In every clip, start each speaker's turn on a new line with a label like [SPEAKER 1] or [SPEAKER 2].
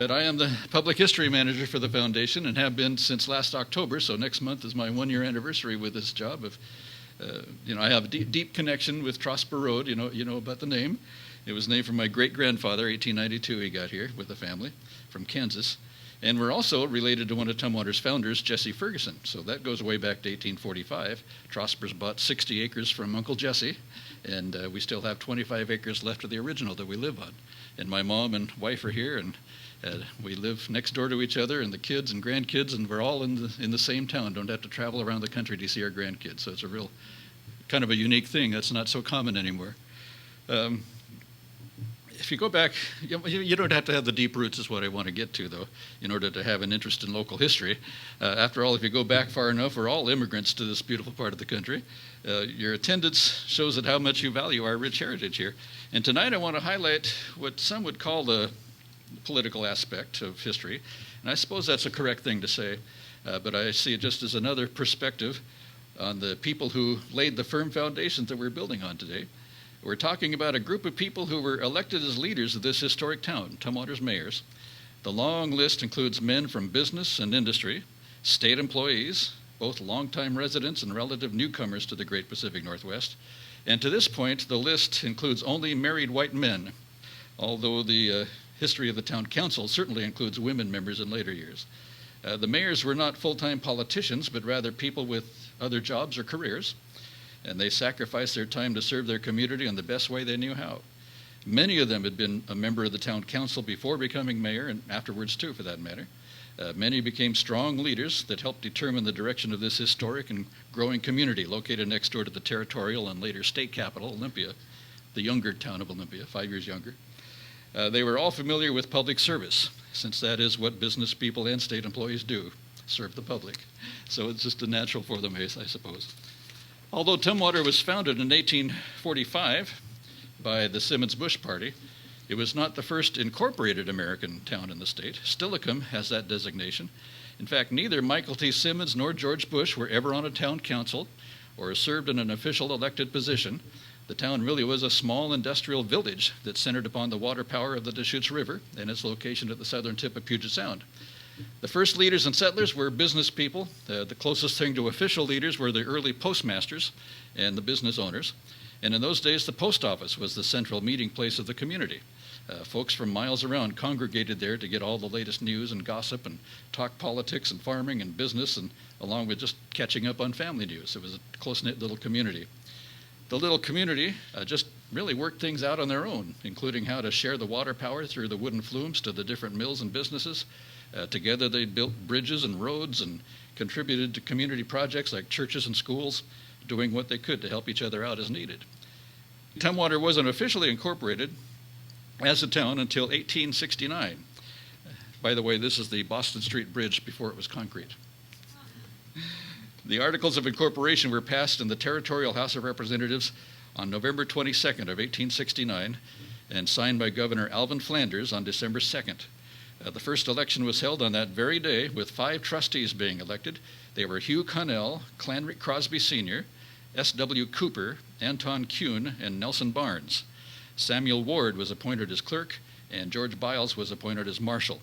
[SPEAKER 1] But I am the public history manager for the foundation and have been since last October, so next month is my one-year anniversary with this job. I have a deep connection with Trosper Road, you know about the name. It was named for my great-grandfather, 1892 he got here with the family from Kansas. And we're also related to one of Tumwater's founders, Jesse Ferguson. So that goes way back to 1845. Trosper's bought 60 acres from Uncle Jesse, and we still have 25 acres left of the original that we live on. And my mom and wife are here, and we live next door to each other, and the kids and grandkids, and we're all in the same town. Don't have to travel around the country to see our grandkids. So it's a real kind of a unique thing that's not so common anymore. If you go back, you don't have to have the deep roots is what I want to get to, though, in order to have an interest in local history. After all, if you go back far enough, we're all immigrants to this beautiful part of the country. Your attendance shows that how much you value our rich heritage here. And tonight I want to highlight what some would call the political aspect of history. And I suppose that's a correct thing to say, but I see it just as another perspective on the people who laid the firm foundations that we're building on today. We're talking about a group of people who were elected as leaders of this historic town, Tumwater's Mayors. The long list includes men from business and industry, state employees, both longtime residents and relative newcomers to the Great Pacific Northwest. And to this point, the list includes only married white men, although the history of the town council certainly includes women members in later years. The mayors were not full-time politicians, but rather people with other jobs or careers, and they sacrificed their time to serve their community in the best way they knew how. Many of them had been a member of the town council before becoming mayor, and afterwards too, for that matter. Many became strong leaders that helped determine the direction of this historic and growing community located next door to the territorial and later state capital, Olympia, the younger town of Olympia, 5 years younger. They were all familiar with public service, since that is what business people and state employees do, serve the public. So it's just a natural for them, I suppose. Although Tumwater was founded in 1845 by the Simmons-Bush Party, it was not the first incorporated American town in the state. Steilacoom has that designation. In fact, neither Michael T. Simmons nor George Bush were ever on a town council or served in an official elected position. The town really was a small industrial village that centered upon the water power of the Deschutes River and its location at the southern tip of Puget Sound. The first leaders and settlers were business people. The closest thing to official leaders were the early postmasters and the business owners. And in those days, the post office was the central meeting place of the community. Folks from miles around congregated there to get all the latest news and gossip and talk politics and farming and business, and along with just catching up on family news. It was a close-knit little community. The little community just really worked things out on their own, including how to share the water power through the wooden flumes to the different mills and businesses. Together they built bridges and roads and contributed to community projects like churches and schools, doing what they could to help each other out as needed. Tumwater wasn't officially incorporated as a town until 1869. By the way, this is the Boston Street Bridge before it was concrete. The Articles of Incorporation were passed in the Territorial House of Representatives on November 22nd of 1869 and signed by Governor Alvin Flanders on December 2nd. The first election was held on that very day with 5 trustees being elected. They were Hugh Connell, Clanrick Crosby Sr., S.W. Cooper, Anton Kuhn, and Nelson Barnes. Samuel Ward was appointed as clerk, and George Biles was appointed as marshal.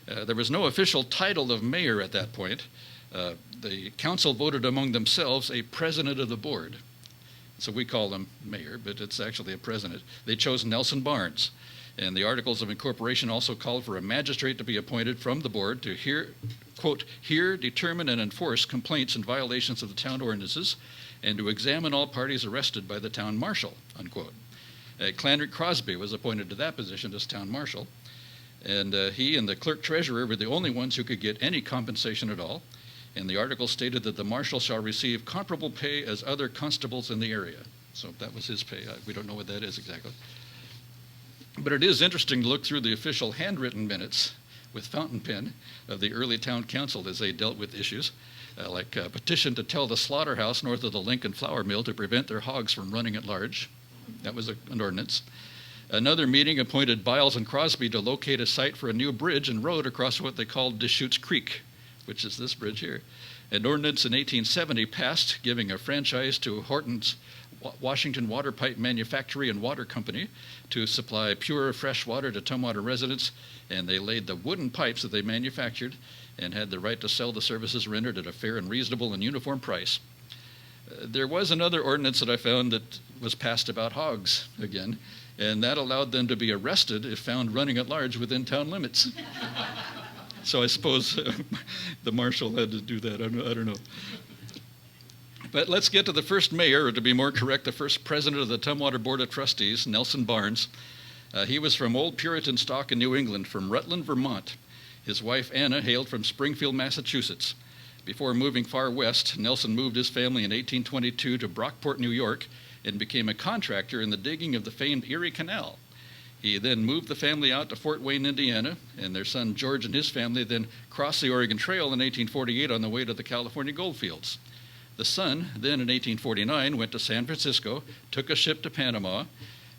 [SPEAKER 1] There was no official title of mayor at that point. The council voted among themselves a president of the board. So we call him mayor, but it's actually a president. They chose Nelson Barnes. And the Articles of Incorporation also called for a magistrate to be appointed from the board to hear, quote, hear, determine, and enforce complaints and violations of the town ordinances, and to examine all parties arrested by the town marshal, unquote. Clanrick Crosby was appointed to that position as town marshal, and he and the clerk treasurer were the only ones who could get any compensation at all. And the article stated that the marshal shall receive comparable pay as other constables in the area. So that was his pay. We don't know what that is exactly. But it is interesting to look through the official handwritten minutes with fountain pen of the early town council as they dealt with issues, like a petition to tell the slaughterhouse north of the Lincoln flour mill to prevent their hogs from running at large. That was an ordinance. Another meeting appointed Biles and Crosby to locate a site for a new bridge and road across what they called Deschutes Creek, which is this bridge here. An ordinance in 1870 passed giving a franchise to Horton's Washington Water Pipe Manufactory and Water Company to supply pure, fresh water to Tumwater residents, and they laid the wooden pipes that they manufactured and had the right to sell the services rendered at a fair and reasonable and uniform price. There was another ordinance that I found that was passed about hogs again, and that allowed them to be arrested if found running at large within town limits. So I suppose the marshal had to do that. I don't know. But let's get to the first mayor, or to be more correct, the first president of the Tumwater Board of Trustees, Nelson Barnes. He was from old Puritan stock in New England, from Rutland, Vermont. His wife, Anna, hailed from Springfield, Massachusetts. Before moving far west, Nelson moved his family in 1822 to Brockport, New York, and became a contractor in the digging of the famed Erie Canal. He then moved the family out to Fort Wayne, Indiana, and their son George and his family then crossed the Oregon Trail in 1848 on the way to the California goldfields. The son, then in 1849, went to San Francisco, took a ship to Panama,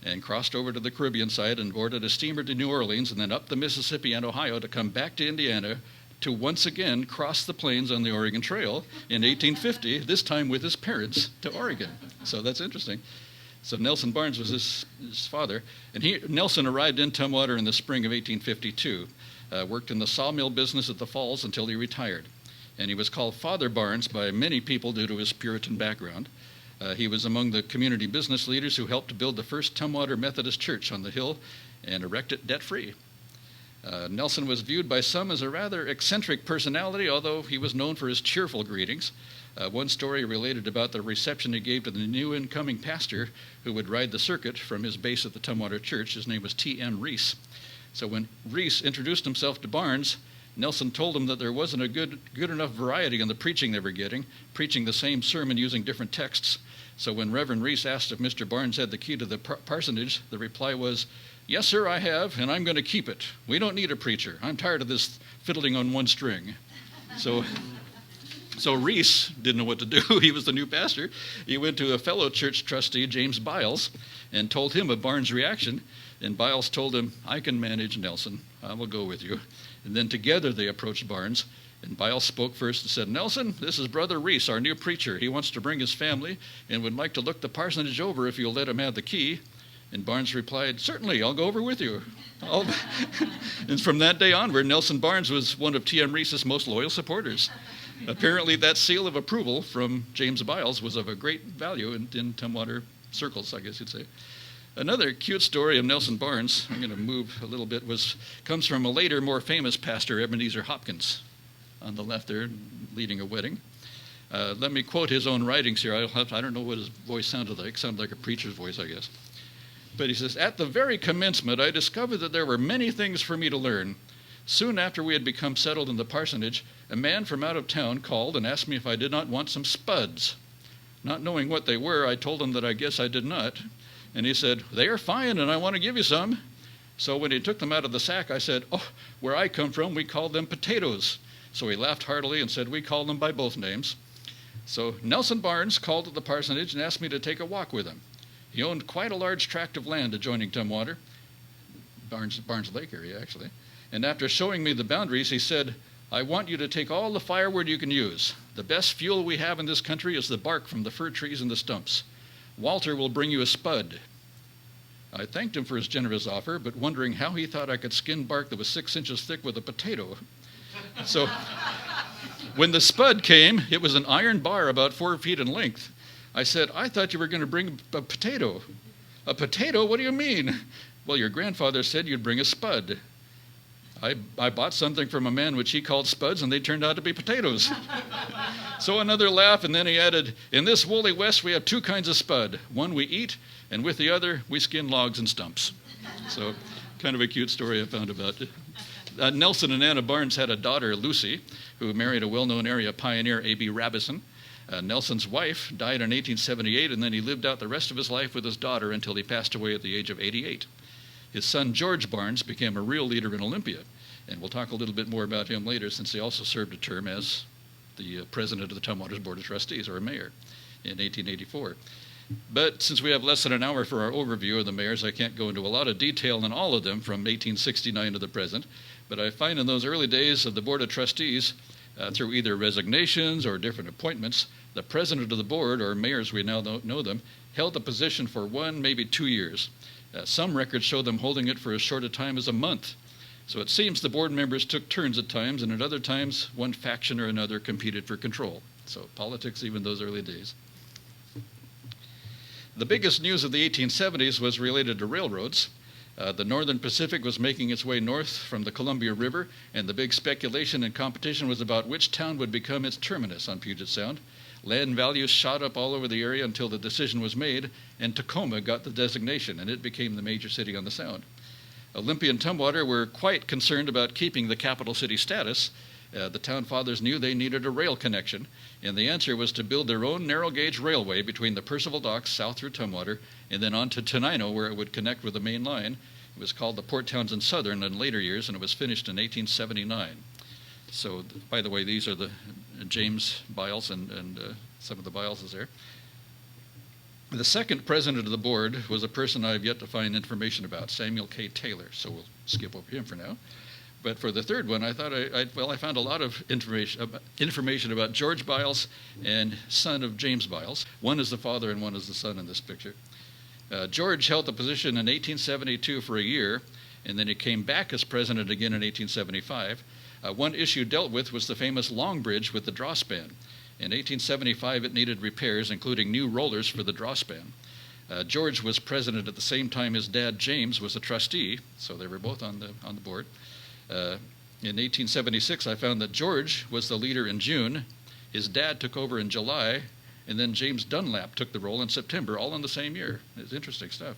[SPEAKER 1] and crossed over to the Caribbean side and boarded a steamer to New Orleans and then up the Mississippi and Ohio to come back to Indiana to once again cross the plains on the Oregon Trail in 1850, this time with his parents, to Oregon. So that's interesting. So Nelson Barnes was his father, and Nelson arrived in Tumwater in the spring of 1852, worked in the sawmill business at the Falls until he retired. And he was called Father Barnes by many people due to his Puritan background. He was among the community business leaders who helped to build the first Tumwater Methodist Church on the hill and erect it debt-free. Nelson was viewed by some as a rather eccentric personality, although he was known for his cheerful greetings. One story related about the reception he gave to the new incoming pastor who would ride the circuit from his base at the Tumwater Church. His name was T.M. Reese. So when Reese introduced himself to Barnes, Nelson told him that there wasn't a good enough variety in the preaching they were getting, preaching the same sermon using different texts. So when Reverend Reese asked if Mr. Barnes had the key to the parsonage, the reply was, "Yes, sir, I have, and I'm going to keep it. We don't need a preacher. I'm tired of this fiddling on one string." So Reese didn't know what to do. He was the new pastor. He went to a fellow church trustee, James Biles, and told him of Barnes' reaction. And Biles told him, "I can manage Nelson. I will go with you." And then together they approached Barnes. And Biles spoke first and said, "Nelson, this is Brother Reese, our new preacher. He wants to bring his family and would like to look the parsonage over if you'll let him have the key." And Barnes replied, "Certainly, I'll go over with you." And from that day onward, Nelson Barnes was one of T.M. Reese's most loyal supporters. Apparently, that seal of approval from James Biles was of a great value in Tumwater circles, I guess you'd say. Another cute story of Nelson Barnes, I'm going to move a little bit, comes from a later, more famous pastor, Ebenezer Hopkins, on the left there, leading a wedding. Let me quote his own writings here. I don't know what his voice sounded like. It sounded like a preacher's voice, I guess. But he says, "At the very commencement, I discovered that there were many things for me to learn. Soon after we had become settled in the parsonage, a man from out of town called and asked me if I did not want some spuds. Not knowing what they were, I told him that I guess I did not. And he said, 'They are fine, and I want to give you some.' So when he took them out of the sack, I said, 'Oh, where I come from, we call them potatoes.' So he laughed heartily and said, 'We call them by both names.' So Nelson Barnes called at the parsonage and asked me to take a walk with him. He owned quite a large tract of land adjoining Tumwater, Barnes Lake area, actually. And after showing me the boundaries, he said, 'I want you to take all the firewood you can use. The best fuel we have in this country is the bark from the fir trees and the stumps. Walter will bring you a spud.' I thanked him for his generous offer, but wondering how he thought I could skin bark that was 6 inches thick with a potato. So when the spud came, it was an iron bar about 4 feet in length. I said, 'I thought you were going to bring a potato.' 'A potato? What do you mean?' 'Well, your grandfather said you'd bring a spud.' I bought something from a man which he called spuds, and they turned out to be potatoes." So another laugh, and then he added, "In this woolly West, we have 2 kinds of spud. One we eat, and with the other, we skin logs and stumps." So kind of a cute story I found about it. Nelson and Anna Barnes had a daughter, Lucy, who married a well-known area pioneer, A.B. Rabison. Nelson's wife died in 1878, and then he lived out the rest of his life with his daughter until he passed away at the age of 88. His son, George Barnes, became a real leader in Olympia, and we'll talk a little bit more about him later, since he also served a term as the president of the Tumwater's Board of Trustees, or a mayor, in 1884. But since we have less than an hour for our overview of the mayors, I can't go into a lot of detail on all of them from 1869 to the present, but I find in those early days of the Board of Trustees, through either resignations or different appointments, the president of the board, or mayors we now know them, held the position for 1, maybe 2 years. Some records show them holding it for as short a time as a month. So it seems the board members took turns at times, and at other times, one faction or another competed for control. So politics, even those early days. The biggest news of the 1870s was related to railroads. The Northern Pacific was making its way north from the Columbia River, and the big speculation and competition was about which town would become its terminus on Puget Sound. Land values shot up all over the area until the decision was made, and Tacoma got the designation, and it became the major city on the Sound. Olympia and Tumwater were quite concerned about keeping the capital city status. The town fathers knew they needed a rail connection, and the answer was to build their own narrow-gauge railway between the Percival Docks south through Tumwater and then on to Tenino, where it would connect with the main line. It was called the Port Townsend Southern in later years, and it was finished in 1879. So, by the way, these are the James Biles and some of the Bileses there. The second president of the board was a person I've yet to find information about, Samuel K. Taylor, so we'll skip over him for now. But for the third one, I thought I found a lot of information about George Biles and son of James Biles. One is the father and one is the son in this picture. George held the position in 1872 for a year, and then he came back as president again in 1875. One issue dealt with was the famous Long Bridge with the draw span. In 1875, it needed repairs, including new rollers for the draw span. George was president at the same time his dad, James, was a trustee, so they were both on the board. In 1876, I found that George was the leader in June, his dad took over in July, and then James Dunlap took the role in September, all in the same year. It's interesting stuff.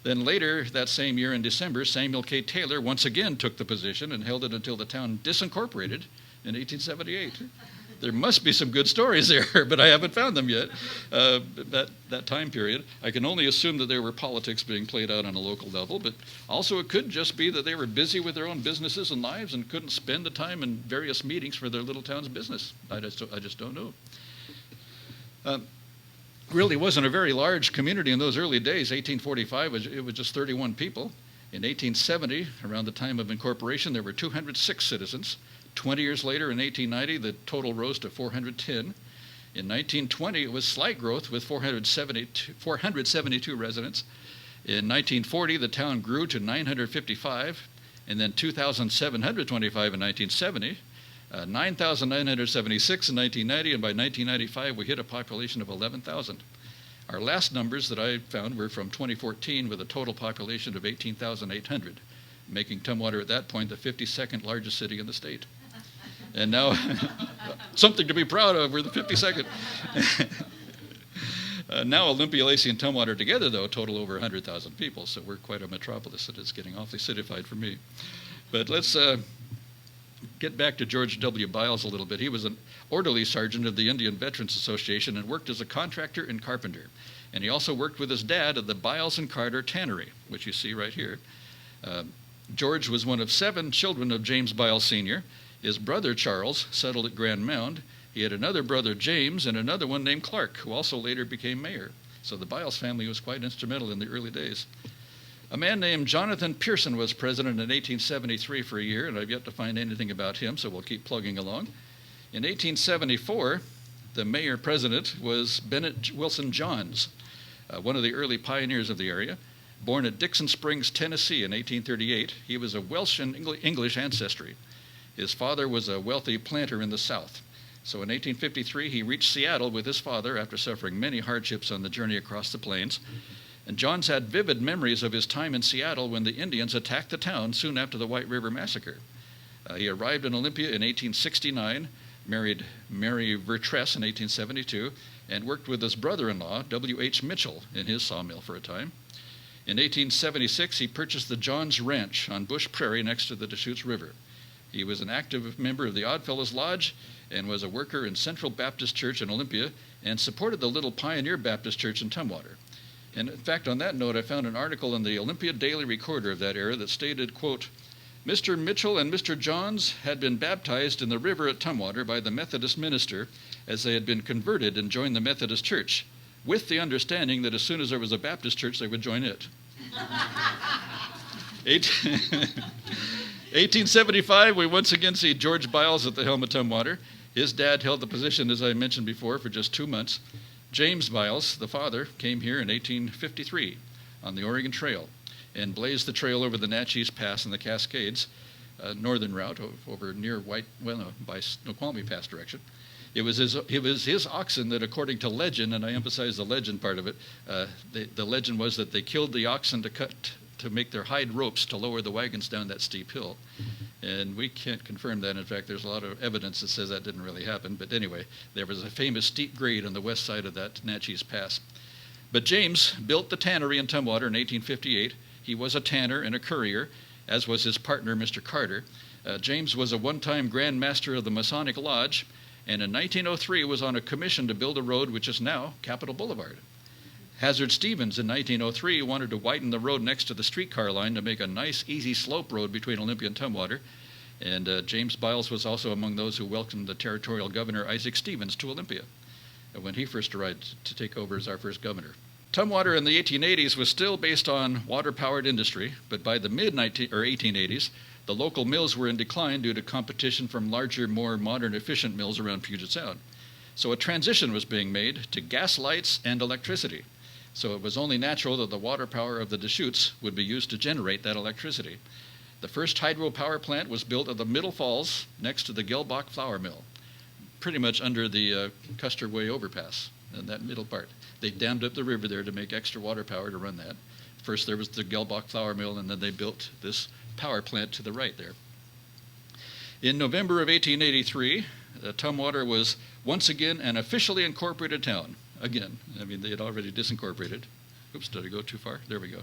[SPEAKER 1] Then later that same year in December, Samuel K. Taylor once again took the position and held it until the town disincorporated in 1878. There must be some good stories there, but I haven't found them yet. That time period, I can only assume that there were politics being played out on a local level, but also it could just be that they were busy with their own businesses and lives and couldn't spend the time in various meetings for their little town's business. I just don't know. Really wasn't a very large community in those early days. 1845, it was just 31 people. In 1870, around the time of incorporation, there were 206 citizens. 20 years later, in 1890, the total rose to 410. In 1920, it was slight growth with 472 residents. In 1940, the town grew to 955, and then 2,725 in 1970, 9,976 in 1990, and by 1995, we hit a population of 11,000. Our last numbers that I found were from 2014 with a total population of 18,800, making Tumwater at that point the 52nd largest city in the state. And now, something to be proud of, we're the 52nd. Now Olympia, Lacey, and Tumwater together, though, total over 100,000 people, so we're quite a metropolis, and it's getting awfully cityfied for me. But let's get back to George W. Biles a little bit. He was an orderly sergeant of the Indian Veterans Association and worked as a contractor and carpenter. And he also worked with his dad at the Biles and Carter Tannery, which you see right here. George was one of 7 children of James Biles Sr. His brother, Charles, settled at Grand Mound. He had another brother, James, and another one named Clark, who also later became mayor. So the Biles family was quite instrumental in the early days. A man named Jonathan Pearson was president in 1873 for a year, and I've yet to find anything about him, so we'll keep plugging along. In 1874, the mayor-president was Bennett Wilson Johns, one of the early pioneers of the area. Born at Dixon Springs, Tennessee in 1838, he was of Welsh and English ancestry. His father was a wealthy planter in the South. So in 1853, he reached Seattle with his father after suffering many hardships on the journey across the plains. And Johns had vivid memories of his time in Seattle when the Indians attacked the town soon after the White River Massacre. He arrived in Olympia in 1869, married Mary Vertress in 1872, and worked with his brother-in-law, W.H. Mitchell, in his sawmill for a time. In 1876, he purchased the Johns Ranch on Bush Prairie next to the Deschutes River. He was an active member of the Oddfellows Lodge and was a worker in Central Baptist Church in Olympia and supported the Little Pioneer Baptist Church in Tumwater. And in fact, on that note, I found an article in the Olympia Daily Recorder of that era that stated, quote, Mr. Mitchell and Mr. Johns had been baptized in the river at Tumwater by the Methodist minister as they had been converted and joined the Methodist Church, with the understanding that as soon as there was a Baptist church, they would join it. 1875, we once again see George Biles at the helm of Tumwater. His dad held the position, as I mentioned before, for just 2 months. James Biles, the father, came here in 1853 on the Oregon Trail and blazed the trail over the Natchez Pass and the Cascades, northern route over near by Snoqualmie Pass direction. It was his oxen that, according to legend, and I emphasize the legend part of it, the legend was that they killed the oxen to make their hide ropes to lower the wagons down that steep hill. And we can't confirm that. In fact, there's a lot of evidence that says that didn't really happen. But anyway, there was a famous steep grade on the west side of that Natchez Pass. But James built the tannery in Tumwater in 1858. He was a tanner and a currier, as was his partner, Mr. Carter. James was a one-time Grand Master of the Masonic Lodge, and in 1903 was on a commission to build a road which is now Capitol Boulevard. Hazard Stevens in 1903 wanted to widen the road next to the streetcar line to make a nice, easy slope road between Olympia and Tumwater. And James Biles was also among those who welcomed the territorial governor, Isaac Stevens, to Olympia when he first arrived to take over as our first governor. Tumwater in the 1880s was still based on water-powered industry, but by the mid-1880s, the local mills were in decline due to competition from larger, more modern, efficient mills around Puget Sound. So a transition was being made to gas lights and electricity. So it was only natural that the water power of the Deschutes would be used to generate that electricity. The first hydropower plant was built at the Middle Falls next to the Gelbach flour mill, pretty much under the Custer Way overpass in that middle part. They dammed up the river there to make extra water power to run that. First there was the Gelbach flour mill, and then they built this power plant to the right there. In November of 1883, Tumwater was once again an officially incorporated town. Again, I mean, they had already disincorporated. Oops, did I go too far? There we go.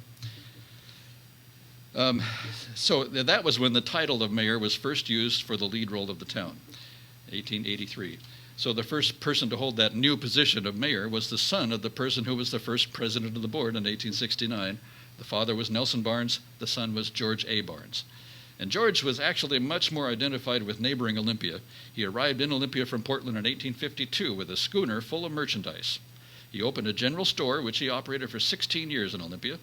[SPEAKER 1] So that was when the title of mayor was first used for the lead role of the town, 1883. So the first person to hold that new position of mayor was the son of the person who was the first president of the board in 1869. The father was Nelson Barnes, the son was George A. Barnes. And George was actually much more identified with neighboring Olympia. He arrived in Olympia from Portland in 1852 with a schooner full of merchandise. He opened a general store, which he operated for 16 years in Olympia.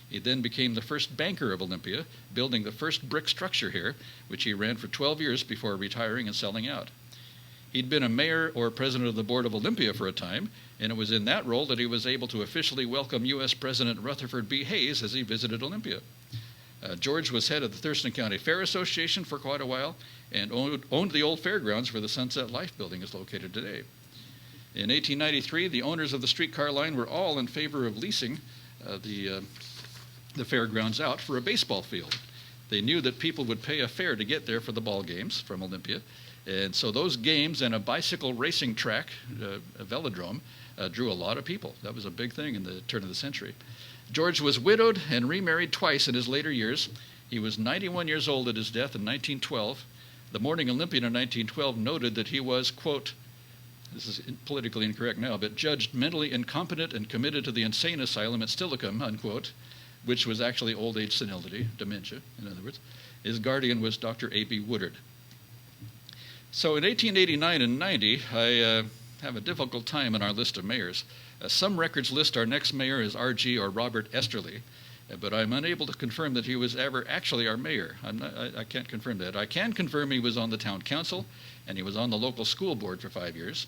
[SPEAKER 1] He then became the first banker of Olympia, building the first brick structure here, which he ran for 12 years before retiring and selling out. He'd been a mayor or president of the board of Olympia for a time, and it was in that role that he was able to officially welcome U.S. President Rutherford B. Hayes as he visited Olympia. George was head of the Thurston County Fair Association for quite a while and owned the old fairgrounds where the Sunset Life building is located today. In 1893, the owners of the streetcar line were all in favor of leasing the fairgrounds out for a baseball field. They knew that people would pay a fare to get there for the ball games from Olympia, and so those games and a bicycle racing track, a velodrome, drew a lot of people. That was a big thing in the turn of the century. George was widowed and remarried twice in his later years. He was 91 years old at his death in 1912. The Morning Olympian in 1912 noted that he was, quote, this is politically incorrect now, but judged mentally incompetent and committed to the insane asylum at Steilacoom, unquote, which was actually old age senility, dementia, in other words. His guardian was Dr. A.B. Woodard. So in 1889 and 90, I have a difficult time on our list of mayors. Some records list our next mayor as R.G. or Robert Esther Lee, but I'm unable to confirm that he was ever actually our mayor. I can't confirm that. I can confirm he was on the town council, and he was on the local school board for 5 years.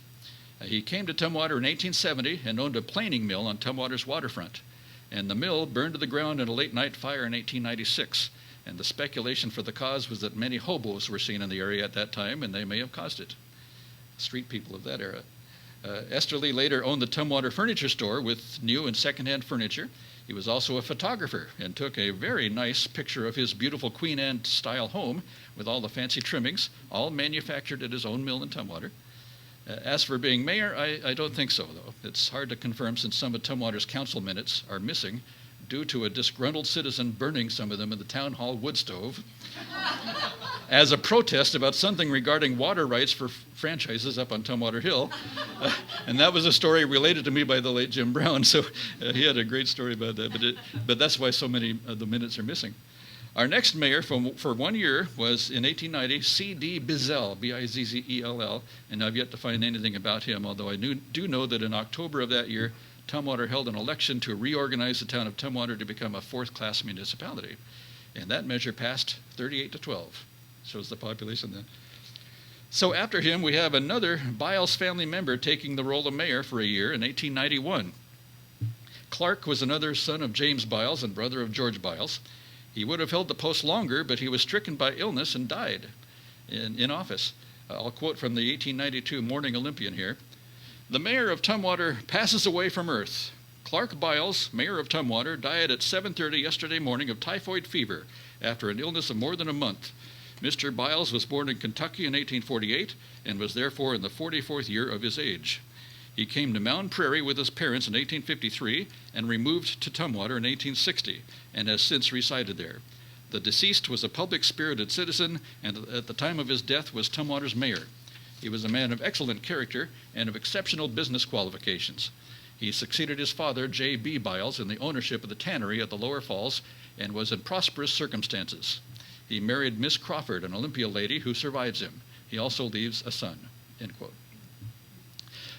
[SPEAKER 1] He came to Tumwater in 1870 and owned a planing mill on Tumwater's waterfront. And the mill burned to the ground in a late-night fire in 1896. And the speculation for the cause was that many hobos were seen in the area at that time, and they may have caused it. Street people of that era. Esther Lee later owned the Tumwater Furniture Store with new and secondhand furniture. He was also a photographer and took a very nice picture of his beautiful Queen Anne-style home with all the fancy trimmings, all manufactured at his own mill in Tumwater. As for being mayor, I don't think so, though. It's hard to confirm since some of Tumwater's council minutes are missing due to a disgruntled citizen burning some of them in the town hall wood stove as a protest about something regarding water rights for franchises up on Tumwater Hill. And that was a story related to me by the late Jim Brown, so he had a great story about that, but that's why so many of the minutes are missing. Our next mayor for 1 year was in 1890, C.D. Bozell, B-I-Z-Z-E-L-L, and I've yet to find anything about him, although I do know that in October of that year, Tumwater held an election to reorganize the town of Tumwater to become a fourth-class municipality. And that measure passed 38-12. Shows the population then. So after him, we have another Biles family member taking the role of mayor for a year in 1891. Clark was another son of James Biles and brother of George Biles. He would have held the post longer, but he was stricken by illness and died in office. I'll quote from the 1892 Morning Olympian here. "The mayor of Tumwater passes away from earth. Clark Biles, mayor of Tumwater, died at 7:30 yesterday morning of typhoid fever after an illness of more than a month. Mr. Biles was born in Kentucky in 1848 and was therefore in the 44th year of his age. He came to Mound Prairie with his parents in 1853 and removed to Tumwater in 1860 and has since resided there. The deceased was a public-spirited citizen and at the time of his death was Tumwater's mayor. He was a man of excellent character and of exceptional business qualifications. He succeeded his father, J. B. Biles, in the ownership of the tannery at the Lower Falls and was in prosperous circumstances. He married Miss Crawford, an Olympia lady who survives him. He also leaves a son." End quote.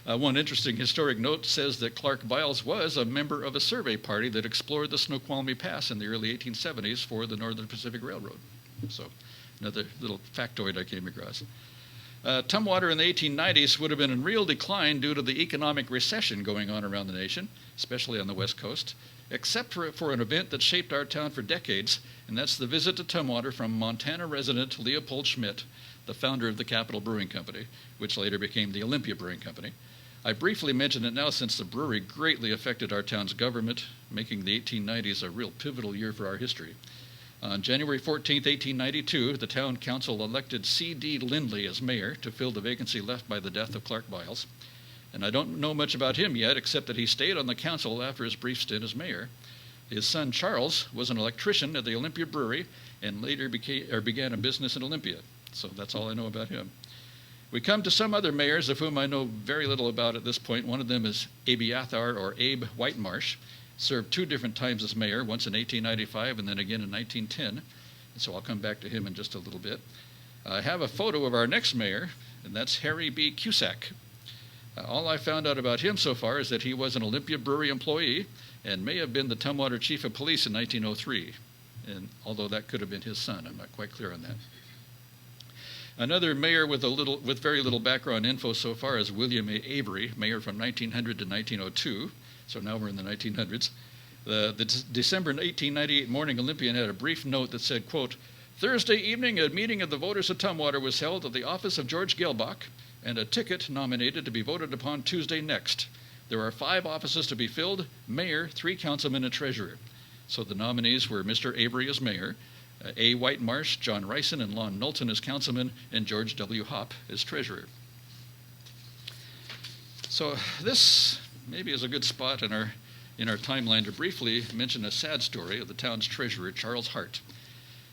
[SPEAKER 1] One interesting historic note says that Clark Biles was a member of a survey party that explored the Snoqualmie Pass in the early 1870s for the Northern Pacific Railroad. So another little factoid I came across. Tumwater in the 1890s would have been in real decline due to the economic recession going on around the nation, especially on the West Coast, except for an event that shaped our town for decades, and that's the visit to Tumwater from Montana resident Leopold Schmidt, the founder of the Capital Brewing Company, which later became the Olympia Brewing Company. I briefly mention it now since the brewery greatly affected our town's government, making the 1890s a real pivotal year for our history. On January 14, 1892, the town council elected C.D. Lindley as mayor to fill the vacancy left by the death of Clark Biles. And I don't know much about him yet, except that he stayed on the council after his brief stint as mayor. His son Charles was an electrician at the Olympia Brewery and later began a business in Olympia. So that's all I know about him. We come to some other mayors of whom I know very little about at this point. One of them is Abiathar or Abe White Marsh. Served 2 different times as mayor, once in 1895 and then again in 1910. And so I'll come back to him in just a little bit. I have a photo of our next mayor, and that's Harry B. Cusack. All I found out about him so far is that he was an Olympia Brewery employee and may have been the Tumwater chief of police in 1903. And although that could have been his son, I'm not quite clear on that. Another mayor with very little background info so far is William A. Avery, mayor from 1900 to 1902. So now we're in the 1900s. The December 1898 Morning Olympian had a brief note that said, quote, "Thursday evening, a meeting of the voters of Tumwater was held at the office of George Gelbach, and a ticket nominated to be voted upon Tuesday next. There are 5 offices to be filled, mayor, 3 councilmen, and treasurer." So the nominees were Mr. Avery as mayor, A. White Marsh, John Rison, and Lon Knowlton as councilman, and George W. Hopp as treasurer. So this maybe is a good spot in our timeline to briefly mention a sad story of the town's treasurer, Charles Hart.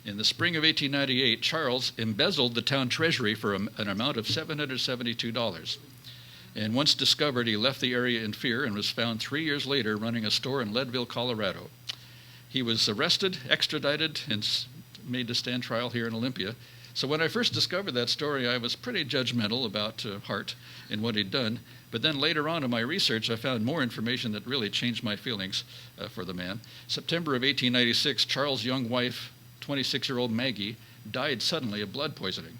[SPEAKER 1] In the spring of 1898, Charles embezzled the town treasury for an amount of $772. And once discovered, he left the area in fear and was found 3 years later running a store in Leadville, Colorado. He was arrested, extradited, and made to stand trial here in Olympia. So when I first discovered that story, I was pretty judgmental about Hart and what he'd done. But then later on in my research, I found more information that really changed my feelings for the man. September of 1896, Charles' young wife, 26-year-old Maggie, died suddenly of blood poisoning.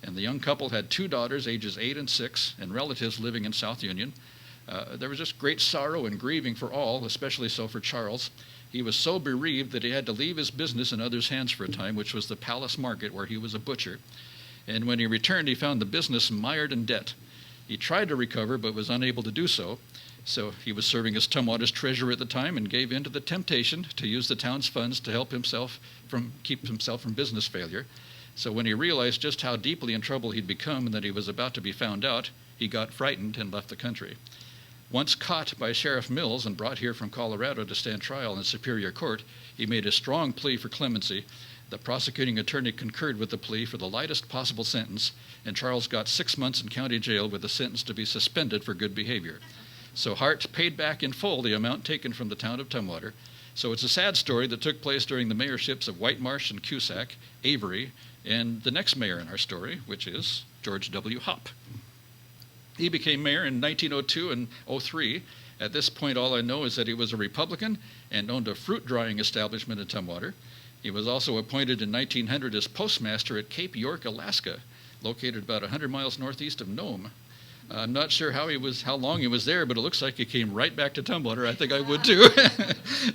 [SPEAKER 1] And the young couple had 2 daughters, ages 8 and 6, and relatives living in South Union. There was just great sorrow and grieving for all, especially so for Charles. He was so bereaved that he had to leave his business in others' hands for a time, which was the Palace Market, where he was a butcher. And when he returned, he found the business mired in debt. He tried to recover, but was unable to do so. So he was serving as Tumwater's treasurer at the time and gave in to the temptation to use the town's funds to help keep himself from business failure. So when he realized just how deeply in trouble he'd become and that he was about to be found out, he got frightened and left the country. Once caught by Sheriff Mills and brought here from Colorado to stand trial in Superior Court, he made a strong plea for clemency. The prosecuting attorney concurred with the plea for the lightest possible sentence, and Charles got 6 months in county jail with a sentence to be suspended for good behavior. So Hart paid back in full the amount taken from the town of Tumwater. So it's a sad story that took place during the mayorships of White Marsh and Cusack, Avery, and the next mayor in our story, which is George W. Hopp. He became mayor in 1902 and 03. At this point, all I know is that he was a Republican and owned a fruit drying establishment in Tumwater. He was also appointed in 1900 as postmaster at Cape York, Alaska. located about 100 miles northeast of Nome. I'm not sure how long he was there, but it looks like he came right back to Tumwater. I think I would too.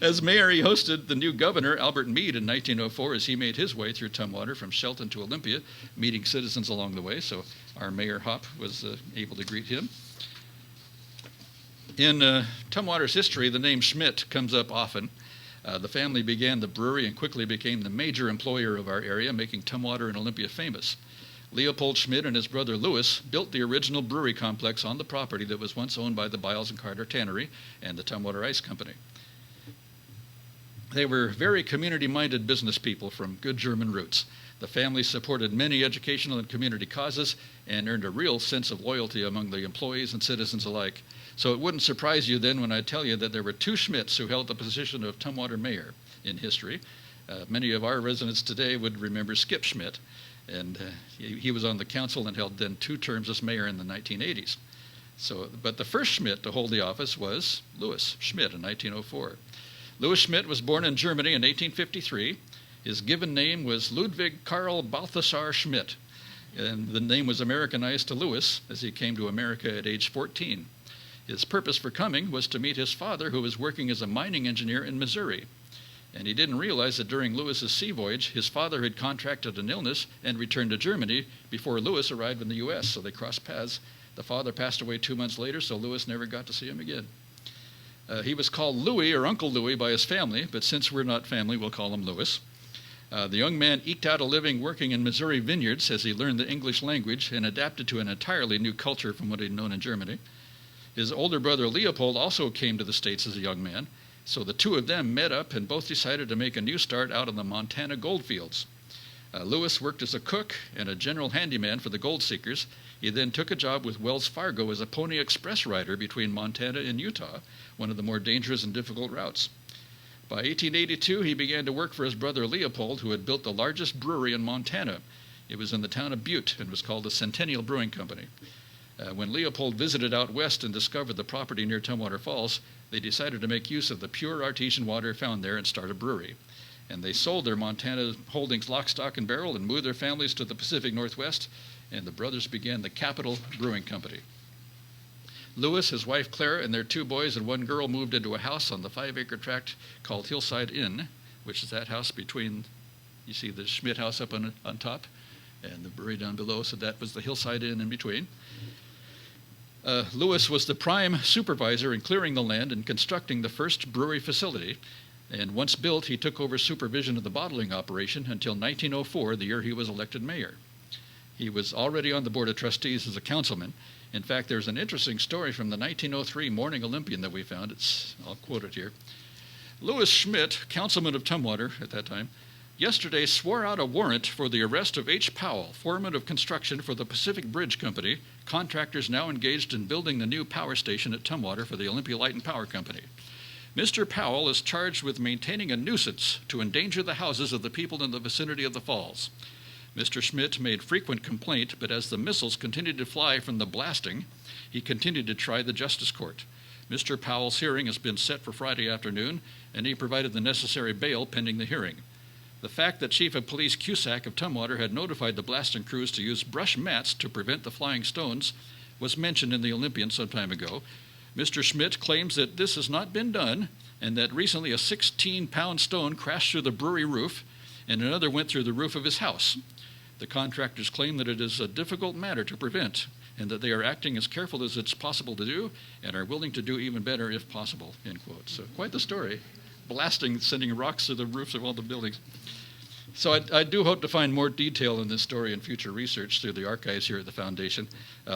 [SPEAKER 1] As mayor, he hosted the new governor, Albert Meade, in 1904 as he made his way through Tumwater from Shelton to Olympia, meeting citizens along the way. So our Mayor Hop was able to greet him. In Tumwater's history, the name Schmidt comes up often. The family began the brewery and quickly became the major employer of our area, making Tumwater and Olympia famous. Leopold Schmidt and his brother Louis built the original brewery complex on the property that was once owned by the Biles and Carter Tannery and the Tumwater Ice Company. They were very community-minded business people from good German roots. The family supported many educational and community causes and earned a real sense of loyalty among the employees and citizens alike. So it wouldn't surprise you then when I tell you that there were two Schmidts who held the position of Tumwater Mayor in history. Many of our residents today would remember Skip Schmidt, and he was on the council and held then 2 terms as mayor in the 1980s. But the first Schmidt to hold the office was Louis Schmidt in 1904. Louis Schmidt was born in Germany in 1853. His given name was Ludwig Karl Balthasar Schmidt, and the name was Americanized to Louis as he came to America at age 14. His purpose for coming was to meet his father, who was working as a mining engineer in Missouri. And he didn't realize that during Louis's sea voyage, his father had contracted an illness and returned to Germany before Louis arrived in the U.S., so they crossed paths. The father passed away 2 months later, so Louis never got to see him again. He was called Louis or Uncle Louis by his family, but since we're not family, we'll call him Louis. The young man eked out a living working in Missouri vineyards as he learned the English language and adapted to an entirely new culture from what he'd known in Germany. His older brother Leopold also came to the States as a young man, so the two of them met up and both decided to make a new start out in the Montana goldfields. Louis worked as a cook and a general handyman for the gold seekers. He then took a job with Wells Fargo as a Pony Express rider between Montana and Utah, one of the more dangerous and difficult routes. By 1882, he began to work for his brother Leopold, who had built the largest brewery in Montana. It was in the town of Butte and was called the Centennial Brewing Company. When Leopold visited out west and discovered the property near Tumwater Falls, they decided to make use of the pure artesian water found there and start a brewery. And they sold their Montana holdings lock, stock, and barrel and moved their families to the Pacific Northwest, and the brothers began the Capital Brewing Company. Louis, his wife Clara, and their 2 boys and 1 girl moved into a house on the 5-acre tract called Hillside Inn, which is that house between, you see the Schmidt House up on top, and the brewery down below, so that was the Hillside Inn in between. Louis was the prime supervisor in clearing the land and constructing the first brewery facility, and once built, he took over supervision of the bottling operation until 1904, the year he was elected mayor. He was already on the Board of Trustees as a councilman. In fact, there's an interesting story from the 1903 Morning Olympian that we found. I'll quote it here. Louis Schmidt, councilman of Tumwater at that time, yesterday swore out a warrant for the arrest of H. Powell, foreman of construction for the Pacific Bridge Company, contractors now engaged in building the new power station at Tumwater for the Olympia Light and Power Company. Mr. Powell is charged with maintaining a nuisance to endanger the houses of the people in the vicinity of the falls. Mr. Schmidt made frequent complaint, but as the missiles continued to fly from the blasting, he continued to try the Justice Court. Mr. Powell's hearing has been set for Friday afternoon, and he provided the necessary bail pending the hearing. The fact that Chief of Police Cusack of Tumwater had notified the blasting crews to use brush mats to prevent the flying stones was mentioned in the Olympian some time ago. Mr. Schmidt claims that this has not been done, and that recently a 16-pound stone crashed through the brewery roof, and another went through the roof of his house. The contractors claim that it is a difficult matter to prevent, and that they are acting as careful as it's possible to do, and are willing to do even better if possible, end quote. So quite the story. Blasting, sending rocks to the roofs of all the buildings. So I do hope to find more detail in this story in future research through the archives here at the Foundation.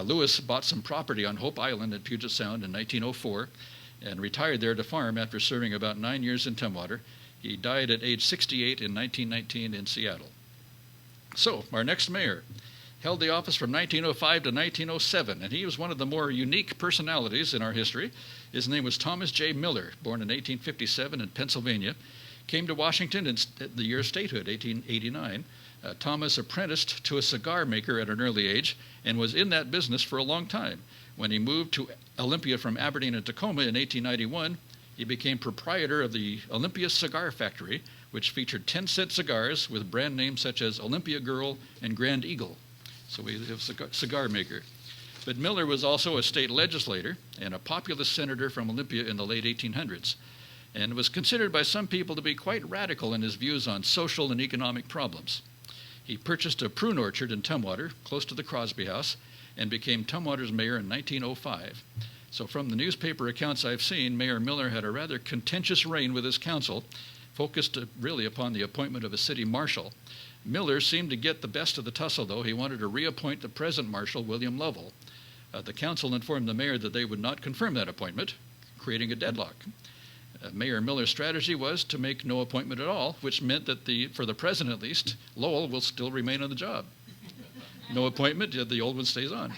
[SPEAKER 1] Louis bought some property on Hope Island at Puget Sound in 1904 and retired there to farm after serving about 9 years in Tumwater. He died at age 68 in 1919 in Seattle. So our next mayor held the office from 1905 to 1907, and he was one of the more unique personalities in our history. His name was Thomas J. Miller, born in 1857 in Pennsylvania. Came to Washington in the year of statehood, 1889. Thomas apprenticed to a cigar maker at an early age and was in that business for a long time. When he moved to Olympia from Aberdeen and Tacoma in 1891, he became proprietor of the Olympia Cigar Factory, which featured 10-cent cigars with brand names such as Olympia Girl and Grand Eagle. So he was a cigar maker. But Miller was also a state legislator and a populist senator from Olympia in the late 1800s, and was considered by some people to be quite radical in his views on social and economic problems. He purchased a prune orchard in Tumwater, close to the Crosby House, and became Tumwater's mayor in 1905. So from the newspaper accounts I've seen, Mayor Miller had a rather contentious reign with his council, focused really upon the appointment of a city marshal. Miller seemed to get the best of the tussle, though. He wanted to reappoint the present marshal, William Lovell. The council informed the mayor that they would not confirm that appointment, creating a deadlock. Mayor Miller's strategy was to make no appointment at all, which meant that for the present at least, Lowell will still remain on the job. No appointment, the old one stays on.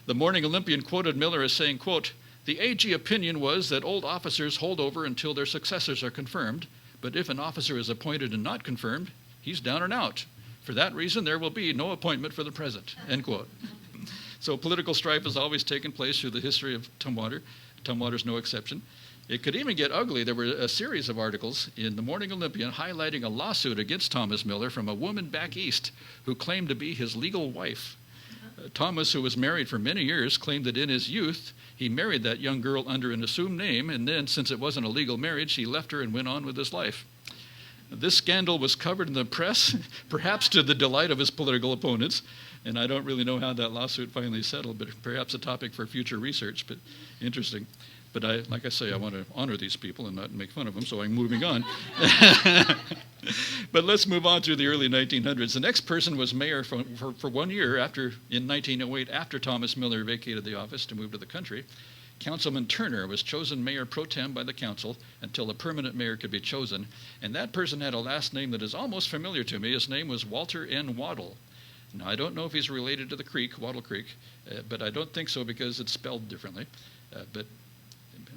[SPEAKER 1] The Morning Olympian quoted Miller as saying, quote, "The AG opinion was that old officers hold over until their successors are confirmed, but if an officer is appointed and not confirmed, he's down and out. For that reason, there will be no appointment for the present," end quote. So political strife has always taken place through the history of Tumwater. Tumwater's no exception. It could even get ugly. There were a series of articles in the Morning Olympian highlighting a lawsuit against Thomas Miller from a woman back east who claimed to be his legal wife. Thomas, who was married for many years, claimed that in his youth he married that young girl under an assumed name, and then, since it wasn't a legal marriage, he left her and went on with his life. This scandal was covered in the press, perhaps to the delight of his political opponents, and I don't really know how that lawsuit finally settled, but perhaps a topic for future research, but interesting. But like I say, I want to honor these people and not make fun of them, so I'm moving on. But let's move on through the early 1900s. The next person was mayor for 1 year in 1908, after Thomas Miller vacated the office to move to the country. Councilman Turner was chosen mayor pro tem by the council until a permanent mayor could be chosen, and that person had a last name that is almost familiar to me. His name was Walter N. Waddle. Now, I don't know if he's related to the creek, Waddle Creek, but I don't think so because it's spelled differently. But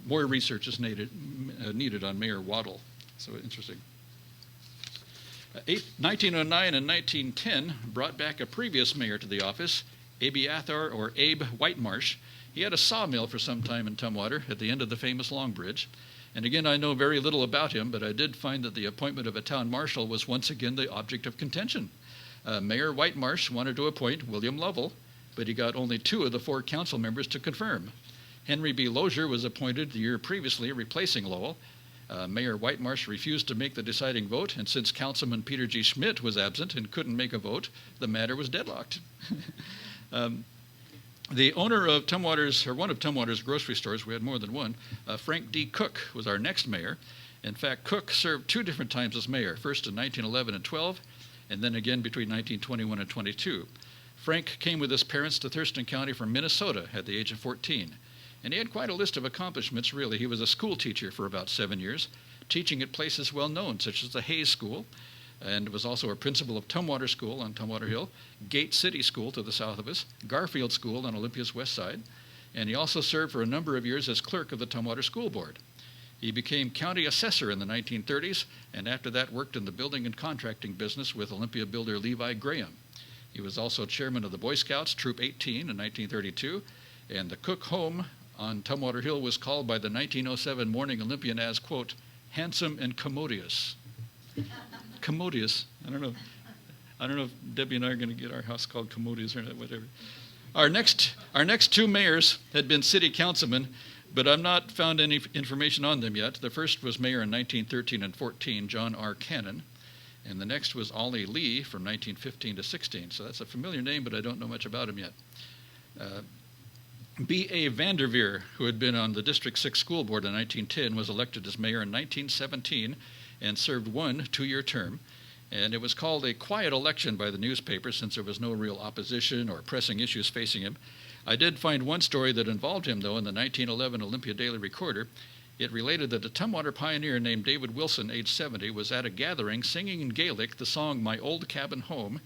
[SPEAKER 1] more research is needed on Mayor Waddle. So interesting. 1909 and 1910 brought back a previous mayor to the office, Abiathar or Abe White Marsh. He had a sawmill for some time in Tumwater at the end of the famous Long Bridge. And again, I know very little about him, but I did find that the appointment of a town marshal was once again the object of contention. Mayor White Marsh wanted to appoint William Lovell, but he got only 2 of the 4 council members to confirm. Henry B. Loeser was appointed the year previously, replacing Lowell. Mayor White Marsh refused to make the deciding vote, and since Councilman Peter G. Schmidt was absent and couldn't make a vote, the matter was deadlocked. The owner of Tumwater's, or one of Tumwater's grocery stores, we had more than one, Frank D. Cook, was our next mayor. In fact, Cook served 2 different times as mayor, first in 1911 and 12, and then again between 1921 and 22. Frank came with his parents to Thurston County from Minnesota at the age of 14. And he had quite a list of accomplishments, really. He was a school teacher for about 7 years, teaching at places well known, such as the Hayes School, and was also a principal of Tumwater School on Tumwater Hill, Gate City School to the south of us, Garfield School on Olympia's west side, and he also served for a number of years as clerk of the Tumwater School Board. He became county assessor in the 1930s, and after that worked in the building and contracting business with Olympia builder Levi Graham. He was also chairman of the Boy Scouts, Troop 18 in 1932, and the Cook home on Tumwater Hill was called by the 1907 Morning Olympian as, quote, handsome and commodious. Commodious. I don't know if Debbie and I are going to get our house called commodious or whatever. Our next 2 mayors had been city councilmen, but I've not found any information on them yet. The first was mayor in 1913 and 14, John R. Cannon, and the next was Ollie Lee from 1915 to 16. So that's a familiar name, but I don't know much about him yet. B.A. VanDerveer, who had been on the District 6 School Board in 1910, was elected as mayor in 1917 and served 1 2-year term. And it was called a quiet election by the newspaper since there was no real opposition or pressing issues facing him. I did find one story that involved him, though, in the 1911 Olympia Daily Recorder. It related that a Tumwater pioneer named David Wilson, age 70, was at a gathering singing in Gaelic the song My Old Cabin Home,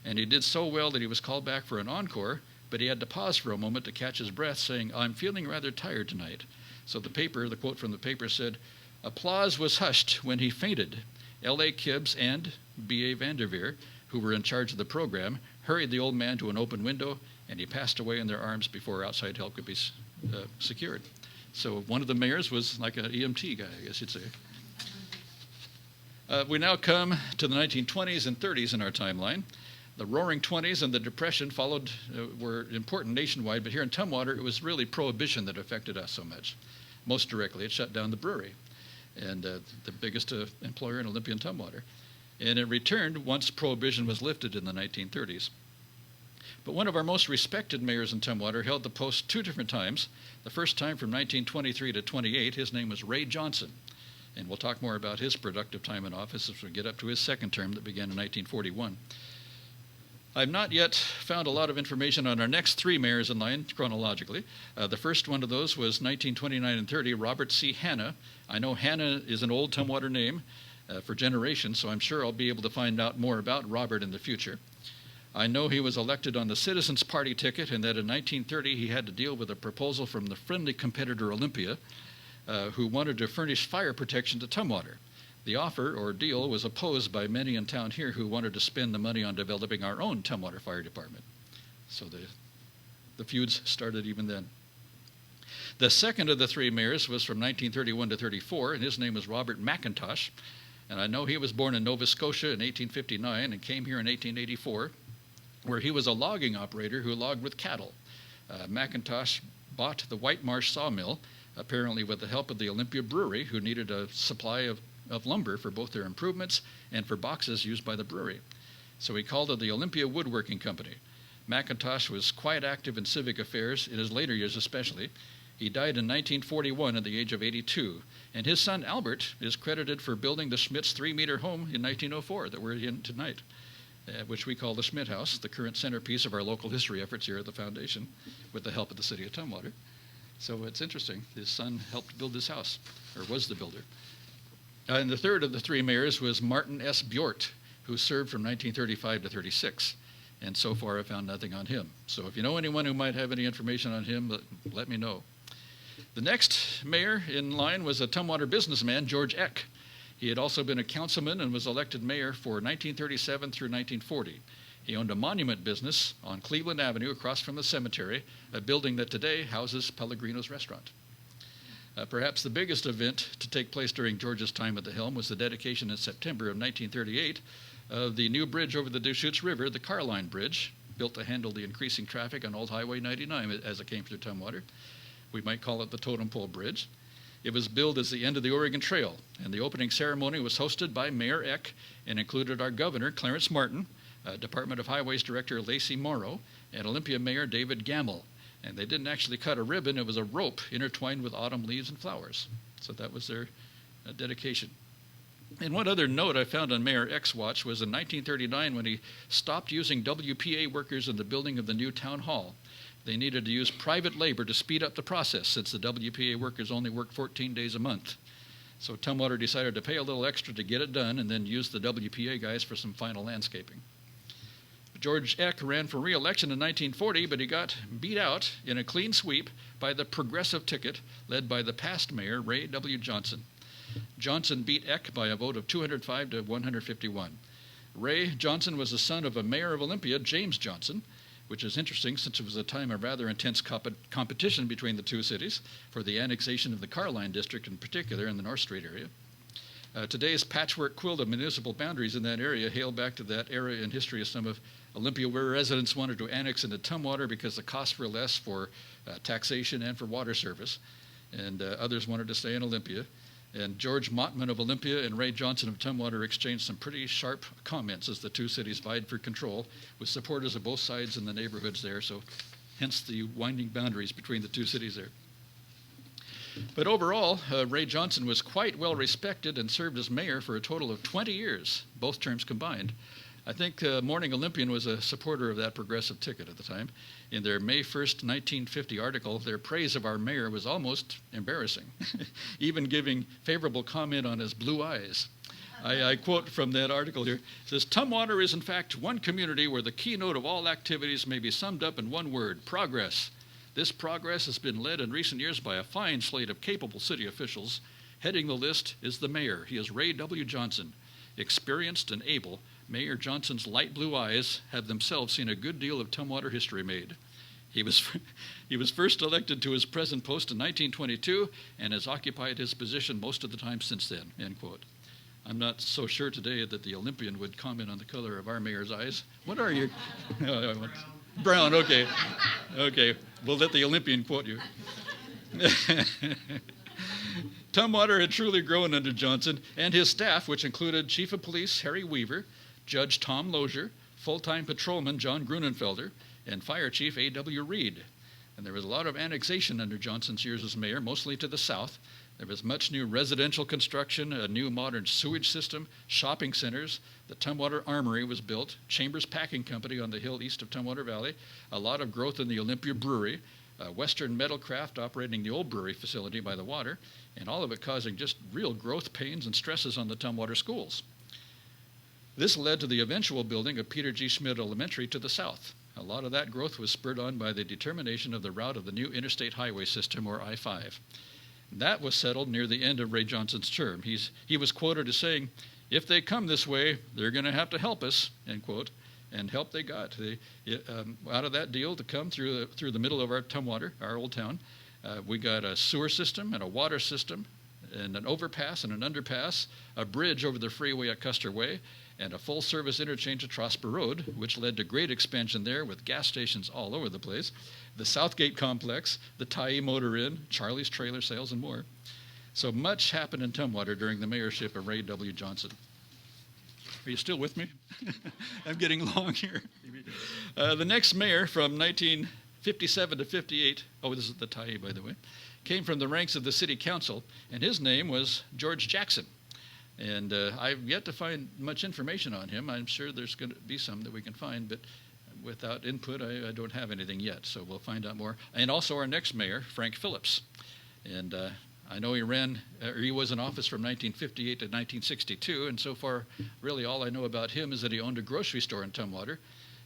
[SPEAKER 1] and he did so well that he was called back for an encore, but he had to pause for a moment to catch his breath, saying, I'm feeling rather tired tonight. So the quote from the paper said, applause was hushed when he fainted. L.A. Kibbs and B.A. VanDerveer, who were in charge of the program, hurried the old man to an open window, and he passed away in their arms before outside help could be secured. So one of the mayors was like an EMT guy, I guess you'd say. We now come to the 1920s and 30s in our timeline. The Roaring '20s and the Depression followed were important nationwide, but here in Tumwater, it was really Prohibition that affected us so much. Most directly, it shut down the brewery, and the biggest employer in Olympia and Tumwater. And it returned once Prohibition was lifted in the 1930s. But one of our most respected mayors in Tumwater held the post 2 different times. The first time from 1923 to 28, his name was Ray Johnson. And we'll talk more about his productive time in office as we get up to his second term that began in 1941. I've not yet found a lot of information on our next 3 mayors in line chronologically. The first one of those was 1929 and 30, Robert C. Hanna. I know Hanna is an old Tumwater name for generations, so I'm sure I'll be able to find out more about Robert in the future. I know he was elected on the Citizens Party ticket, and that in 1930 he had to deal with a proposal from the friendly competitor Olympia, who wanted to furnish fire protection to Tumwater. The offer or deal was opposed by many in town here who wanted to spend the money on developing our own Tumwater Fire Department. So the feuds started even then. The second of the 3 mayors was from 1931 to 34, and his name was Robert McIntosh. And I know he was born in Nova Scotia in 1859 and came here in 1884, where he was a logging operator who logged with cattle. McIntosh bought the White Marsh sawmill, apparently with the help of the Olympia Brewery, who needed a supply of lumber for both their improvements and for boxes used by the brewery. So he called it the Olympia Woodworking Company. McIntosh was quite active in civic affairs, in his later years especially. He died in 1941 at the age of 82, and his son Albert is credited for building the Schmidt's 3-meter home in 1904 that we're in tonight, which we call the Schmidt House, the current centerpiece of our local history efforts here at the Foundation, with the help of the city of Tumwater. So it's interesting. His son helped build this house, or was the builder. And the third of the 3 mayors was Martin S. Bjort, who served from 1935 to 36. And so far, I found nothing on him. So if you know anyone who might have any information on him, let me know. The next mayor in line was a Tumwater businessman, George Eck. He had also been a councilman and was elected mayor for 1937 through 1940. He owned a monument business on Cleveland Avenue across from the cemetery, a building that today houses Pellegrino's restaurant. Perhaps the biggest event to take place during George's time at the helm was the dedication in September of 1938 of the new bridge over the Deschutes River, the Carline Bridge, built to handle the increasing traffic on Old Highway 99 as it came through Tumwater. We might call it the Totem Pole Bridge. It was billed as the end of the Oregon Trail, and the opening ceremony was hosted by Mayor Eck and included our governor, Clarence Martin, Department of Highways Director Lacey Morrow, and Olympia Mayor David Gamble. And they didn't actually cut a ribbon, it was a rope intertwined with autumn leaves and flowers. So that was their dedication. And one other note I found on Mayor Eck's watch was in 1939 when he stopped using WPA workers in the building of the new town hall. They needed to use private labor to speed up the process since the WPA workers only worked 14 days a month. So Tumwater decided to pay a little extra to get it done and then use the WPA guys for some final landscaping. George Eck ran for re-election in 1940, but he got beat out in a clean sweep by the progressive ticket led by the past mayor, Ray W. Johnson. Johnson beat Eck by a vote of 205 to 151. Ray Johnson was the son of a mayor of Olympia, James Johnson, which is interesting since it was a time of rather intense competition between the two cities for the annexation of the Carline district in particular in the North Street area. Today's patchwork quilt of municipal boundaries in that area hail back to that era in history as some of Olympia residents wanted to annex into Tumwater because the costs were less for taxation and for water service, and others wanted to stay in Olympia. And George Mottman of Olympia and Ray Johnson of Tumwater exchanged some pretty sharp comments as the two cities vied for control, with supporters of both sides in the neighborhoods there, so hence the winding boundaries between the two cities there. But overall, Ray Johnson was quite well respected and served as mayor for a total of 20 years, both terms combined. I think Morning Olympian was a supporter of that progressive ticket at the time. In their May 1st, 1950 article, their praise of our mayor was almost embarrassing, even giving favorable comment on his blue eyes. I quote from that article here. It says, "Tumwater is in fact one community where the keynote of all activities may be summed up in one word, progress. This progress has been led in recent years by a fine slate of capable city officials. Heading the list is the mayor. He is Ray W. Johnson. Experienced and able, Mayor Johnson's light blue eyes have themselves seen a good deal of Tumwater history made. He was first elected to his present post in 1922 and has occupied his position most of the time since then," end quote. I'm not so sure today that the Olympian would comment on the color of our mayor's eyes. What are your... Brown, okay. Okay, we'll let the Olympian quote you. Tumwater had truly grown under Johnson and his staff, which included Chief of Police Harry Weaver, Judge Tom Loeser, full-time patrolman John Grunenfelder, and Fire Chief A.W. Reed. And there was a lot of annexation under Johnson's years as mayor, mostly to the south. There was much new residential construction, a new modern sewage system, shopping centers. The Tumwater Armory was built, Chambers Packing Company on the hill east of Tumwater Valley, a lot of growth in the Olympia Brewery, Western Metalcraft operating the old brewery facility by the water, and all of it causing just real growth pains and stresses on the Tumwater schools. This led to the eventual building of Peter G. Schmidt Elementary to the south. A lot of that growth was spurred on by the determination of the route of the new interstate highway system, or I-5. That was settled near the end of Ray Johnson's term. He was quoted as saying, "If they come this way, they're going to have to help us," end quote. And help they got. Out of that deal to come through the middle of our Tumwater, our old town, we got a sewer system and a water system and an overpass and an underpass, a bridge over the freeway at Custer Way, and a full-service interchange at Trosper Road, which led to great expansion there with gas stations all over the place, the Southgate Complex, the Tyee Motor Inn, Charlie's Trailer Sales, and more. So much happened in Tumwater during the mayorship of Ray W. Johnson. Are you still with me? I'm getting long here. The next mayor from 1957 to 58, this is the Tyee, by the way, came from the ranks of the city council, and his name was George Jackson. And I've yet to find much information on him. I'm sure there's going to be some that we can find, but without input, I don't have anything yet, so we'll find out more. And also our next mayor, Frank Phillips. And I know he was in office from 1958 to 1962, and so far, really all I know about him is that he owned a grocery store in Tumwater.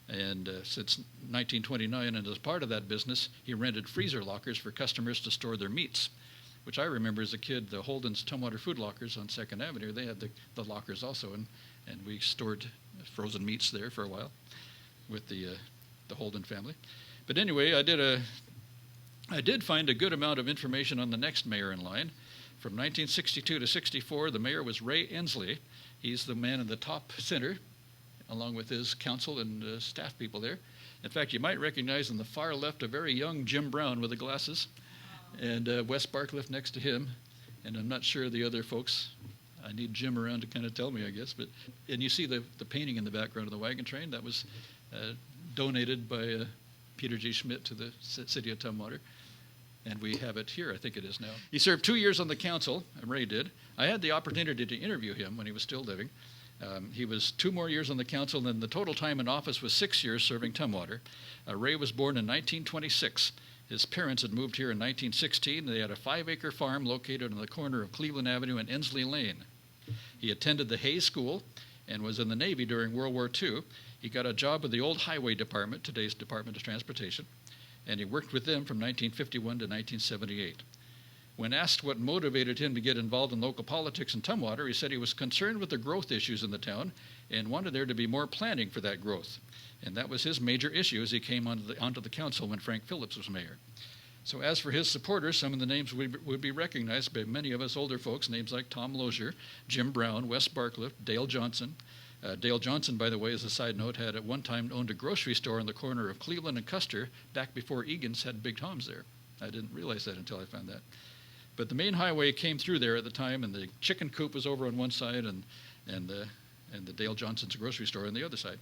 [SPEAKER 1] And since 1929, and as part of that business, he rented freezer lockers for customers to store their meats, which I remember as a kid, the Holden's Tumwater Food Lockers on 2nd Avenue, they had the lockers also, and we stored frozen meats there for a while with the Holden family. But anyway, I did find a good amount of information on the next mayor in line. From 1962 to 64, the mayor was Ray Inslee. He's the man in the top center, along with his council and staff people there. In fact, you might recognize on the far left a very young Jim Brown with the glasses, and Wes Barcliff next to him. And I'm not sure the other folks. I need Jim around to kind of tell me, I guess. And you see the painting in the background of the wagon train. That was donated by Peter G. Schmidt to the city of Tumwater. And we have it here, I think it is now. He served 2 years on the council, Ray did. I had the opportunity to interview him when he was still living. He was 2 more years on the council, and the total time in office was 6 years serving Tumwater. Ray was born in 1926. His parents had moved here in 1916. They had a 5-acre farm located on the corner of Cleveland Avenue and Inslee Lane. He attended the Hayes School and was in the Navy during World War II. He got a job with the old Highway Department, today's Department of Transportation, and he worked with them from 1951 to 1978. When asked what motivated him to get involved in local politics in Tumwater, he said he was concerned with the growth issues in the town and wanted there to be more planning for that growth. And that was his major issue as he came onto the council when Frank Phillips was mayor. So as for his supporters, some of the names would be recognized by many of us older folks, names like Tom Loeser, Jim Brown, Wes Barcliff, Dale Johnson. Dale Johnson, by the way, as a side note, had at one time owned a grocery store on the corner of Cleveland and Custer back before Egan's had Big Tom's there. I didn't realize that until I found that. But the main highway came through there at the time, and the chicken coop was over on one side and the Dale Johnson's grocery store on the other side.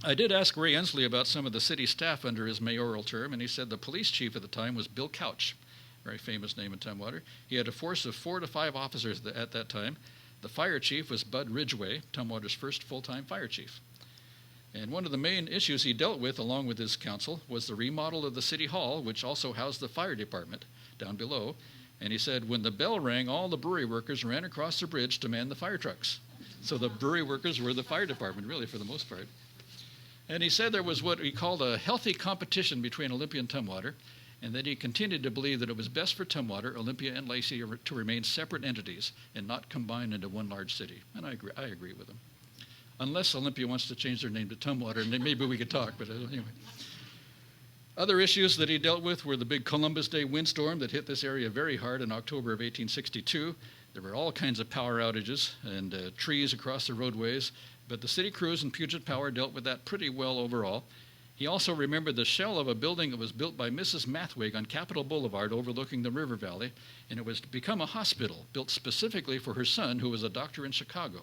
[SPEAKER 1] I did ask Ray Inslee about some of the city staff under his mayoral term, and he said the police chief at the time was Bill Couch, very famous name in Tumwater. He had a force of 4 to 5 officers at that time. The fire chief was Bud Ridgway, Tumwater's first full-time fire chief. And one of the main issues he dealt with, along with his council, was the remodel of the city hall, which also housed the fire department down below. And he said when the bell rang, all the brewery workers ran across the bridge to man the fire trucks. So the brewery workers were the fire department, really, for the most part. And he said there was what he called a healthy competition between Olympia and Tumwater, and that he continued to believe that it was best for Tumwater, Olympia, and Lacey to remain separate entities and not combine into one large city. And I agree with him. Unless Olympia wants to change their name to Tumwater, and then maybe we could talk, but anyway. Other issues that he dealt with were the big Columbus Day windstorm that hit this area very hard in October of 1862. There were all kinds of power outages and trees across the roadways, but the city crews and Puget Power dealt with that pretty well overall. He also remembered the shell of a building that was built by Mrs. Mathwig on Capitol Boulevard overlooking the river valley, and it was to become a hospital built specifically for her son, who was a doctor in Chicago.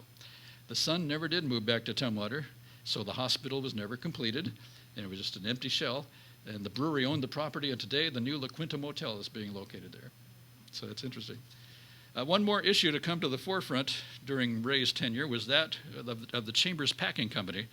[SPEAKER 1] The son never did move back to Tumwater, so the hospital was never completed, and it was just an empty shell. And the brewery owned the property, and today the new La Quinta Motel is being located there. So it's interesting. One more issue to come to the forefront during Ray's tenure was that of the Chambers Packing Company,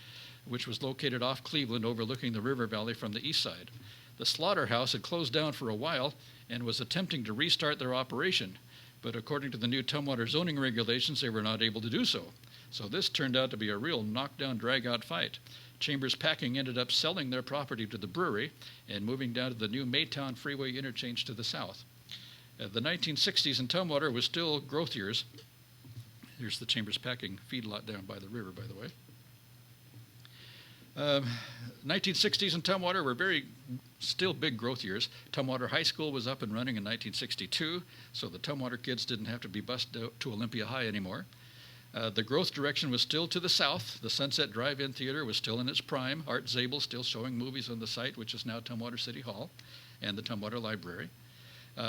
[SPEAKER 1] which was located off Cleveland overlooking the river valley from the east side. The slaughterhouse had closed down for a while and was attempting to restart their operation, but according to the new Tumwater zoning regulations, they were not able to do so. So this turned out to be a real knockdown, drag-out fight. Chambers Packing ended up selling their property to the brewery and moving down to the new Maytown Freeway interchange to the south. The 1960s in Tumwater was still growth years. Here's the Chambers Packing feedlot down by the river, by the way. 1960s in Tumwater were still big growth years. Tumwater High School was up and running in 1962, so the Tumwater kids didn't have to be bused out to Olympia High anymore. The growth direction was still to the south. The Sunset Drive-In Theater was still in its prime. Art Zabel still showing movies on the site, which is now Tumwater City Hall, and the Tumwater Library.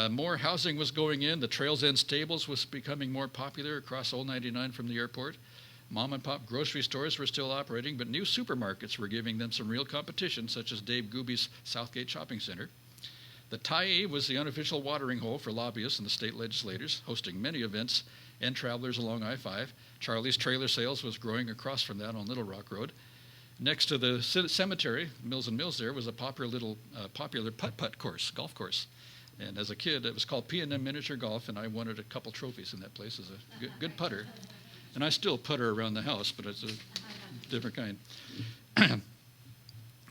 [SPEAKER 1] More housing was going in. The Trails End Stables was becoming more popular across Old 99 from the airport. Mom and pop grocery stores were still operating, but new supermarkets were giving them some real competition, such as Dave Gooby's Southgate Shopping Center. The Tyee was the unofficial watering hole for lobbyists and the state legislators, hosting many events and travelers along I-5. Charlie's Trailer Sales was growing across from that on Little Rock Road. Next to the cemetery, Mills and Mills there, was a popular putt-putt course, golf course. And as a kid, it was called P&M Miniature Golf, and I wanted a couple trophies in that place as a good putter. And I still putter around the house, but it's a different kind.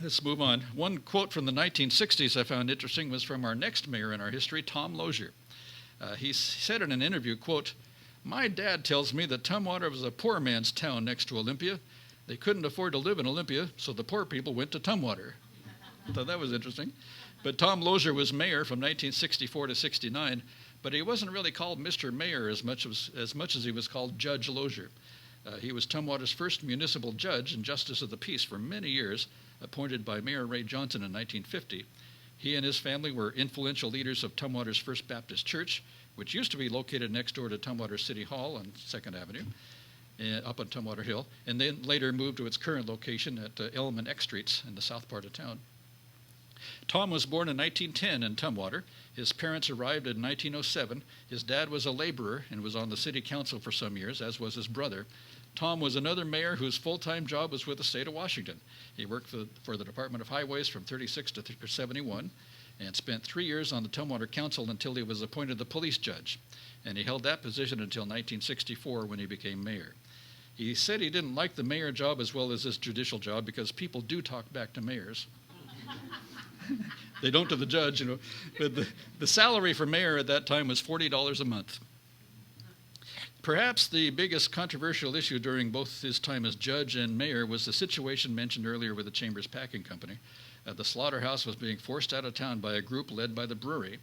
[SPEAKER 1] Let's move on. One quote from the 1960s I found interesting was from our next mayor in our history, Tom Loeser. He said in an interview, quote, "My dad tells me that Tumwater was a poor man's town next to Olympia. They couldn't afford to live in Olympia, so the poor people went to Tumwater." I thought that was interesting. But Tom Loeser was mayor from 1964 to 69, but he wasn't really called Mr. Mayor as much as he was called Judge Loeser. He was Tumwater's first municipal judge and justice of the peace for many years, appointed by Mayor Ray Johnson in 1950. He and his family were influential leaders of Tumwater's First Baptist Church, which used to be located next door to Tumwater City Hall on 2nd Avenue, up on Tumwater Hill, and then later moved to its current location at Elm and X Streets in the south part of town. Tom was born in 1910 in Tumwater. His parents arrived in 1907. His dad was a laborer and was on the city council for some years, as was his brother. Tom was another mayor whose full-time job was with the state of Washington. He worked for the Department of Highways from 36 to 71 and spent 3 years on the Tumwater Council until he was appointed the police judge. And he held that position until 1964 when he became mayor. He said he didn't like the mayor job as well as his judicial job because people do talk back to mayors. They don't to the judge, But the salary for mayor at that time was $40 a month. Perhaps the biggest controversial issue during both his time as judge and mayor was the situation mentioned earlier with the Chambers Packing Company. The slaughterhouse was being forced out of town by a group led by the brewery.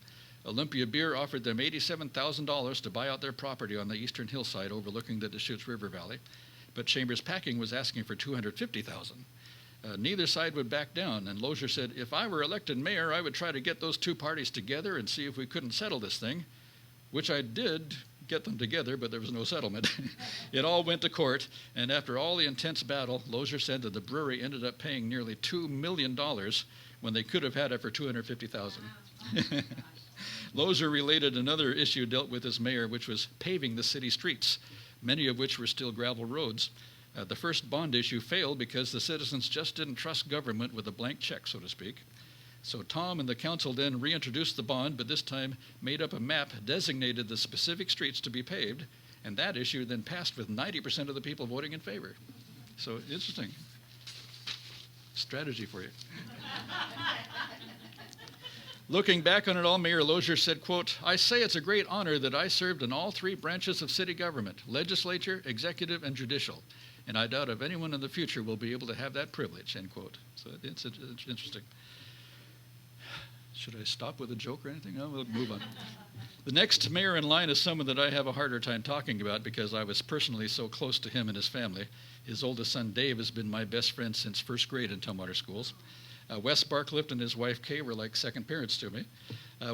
[SPEAKER 1] Olympia Beer offered them $87,000 to buy out their property on the eastern hillside overlooking the Deschutes River Valley, but Chambers Packing was asking for $250,000. Neither side would back down, and Loeser said, "If I were elected mayor, I would try to get those two parties together and see if we couldn't settle this thing," which I did get them together, but there was no settlement. It all went to court, and after all the intense battle, Loeser said that the brewery ended up paying nearly $2 million when they could have had it for $250,000. Loeser related another issue dealt with as mayor, which was paving the city streets, many of which were still gravel roads. The first bond issue failed because the citizens just didn't trust government with a blank check, so to speak. So Tom and the council then reintroduced the bond, but this time made up a map, designated the specific streets to be paved, and that issue then passed with 90% of the people voting in favor. So interesting strategy for you. Looking back on it all, Mayor Loeser said, quote, "I say it's a great honor that I served in all three branches of city government, legislature, executive, and judicial. And I doubt if anyone in the future will be able to have that privilege," end quote. So it's interesting. Should I stop with a joke or anything? No, we'll move on. The next mayor in line is someone that I have a harder time talking about because I was personally so close to him and his family. His oldest son, Dave, has been my best friend since first grade in Tumwater schools. Wes Barclift and his wife, Kay, were like second parents to me.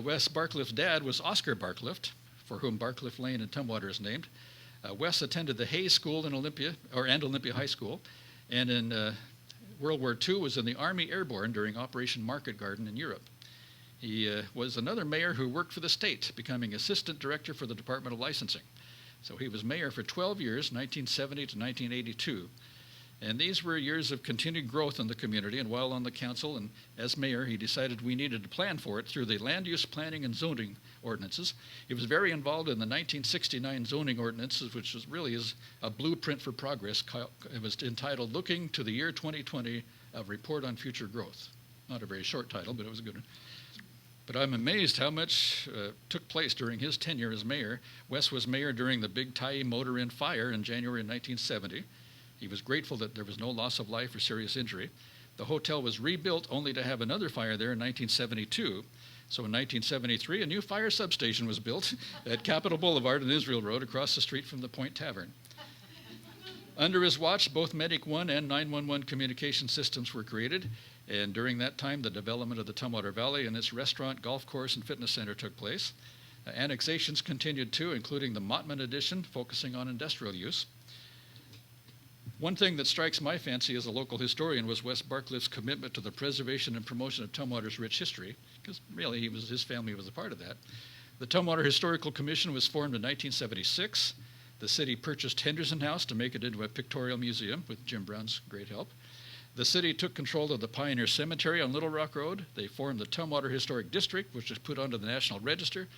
[SPEAKER 1] Wes Barclift's dad was Oscar Barclift, for whom Barclift Lane in Tumwater is named. Wes attended the Hayes School in Olympia High School, and in World War II was in the Army Airborne during Operation Market Garden in Europe. He was another mayor who worked for the state, becoming assistant director for the Department of Licensing. So he was mayor for 12 years, 1970 to 1982. And these were years of continued growth in the community, and while on the council and as mayor, he decided we needed to plan for it through the land use planning and zoning ordinances. He was very involved in the 1969 zoning ordinances, which was really is a blueprint for progress. It was entitled Looking to the Year 2020, a Report on Future Growth. Not a very short title, but it was a good one. But I'm amazed how much took place during his tenure as mayor. Wes was mayor during the Big Tyee Motor Inn fire in January 1970. He was grateful that there was no loss of life or serious injury. The hotel was rebuilt only to have another fire there in 1972. So in 1973, a new fire substation was built at Capitol Boulevard and Israel Road across the street from the Point Tavern. Under his watch, both Medic 1 and 911 communication systems were created, and during that time, the development of the Tumwater Valley and its restaurant, golf course, and fitness center took place. Annexations continued too, including the Mottman addition, focusing on industrial use. One thing that strikes my fancy as a local historian was Wes Barclift's commitment to the preservation and promotion of Tumwater's rich history, because really his family was a part of that. The Tumwater Historical Commission was formed in 1976. The city purchased Henderson House to make it into a pictorial museum with Jim Brown's great help. The city took control of the Pioneer Cemetery on Little Rock Road. They formed the Tumwater Historic District, which was put onto the National Register,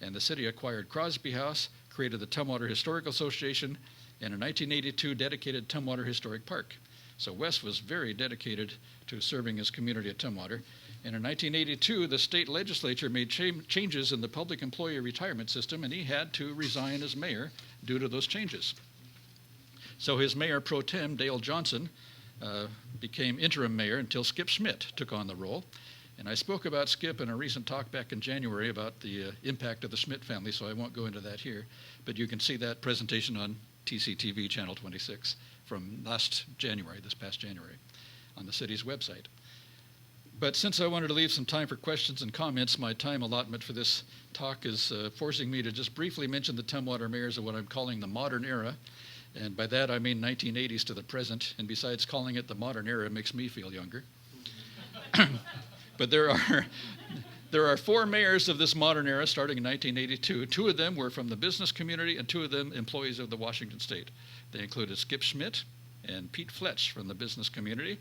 [SPEAKER 1] and the city acquired Crosby House, created the Tumwater Historical Association, and in 1982 dedicated Tumwater Historic Park. So Wes was very dedicated to serving his community at Tumwater. And in 1982, the state legislature made changes in the public employee retirement system, and he had to resign as mayor due to those changes. So his mayor pro tem, Dale Johnson, became interim mayor until Skip Schmidt took on the role. And I spoke about Skip in a recent talk back in January about the impact of the Schmidt family, so I won't go into that here. But you can see that presentation on TCTV Channel 26 from this past January, on the city's website. But since I wanted to leave some time for questions and comments, my time allotment for this talk is forcing me to just briefly mention the Tumwater Mayors of what I'm calling the modern era. And by that I mean 1980s to the present, and besides calling it the modern era, it makes me feel younger. But there are 4 mayors of this modern era starting in 1982. 2 of them were from the business community and 2 of them employees of the Washington State. They included Skip Schmidt and Pete Fletch from the business community,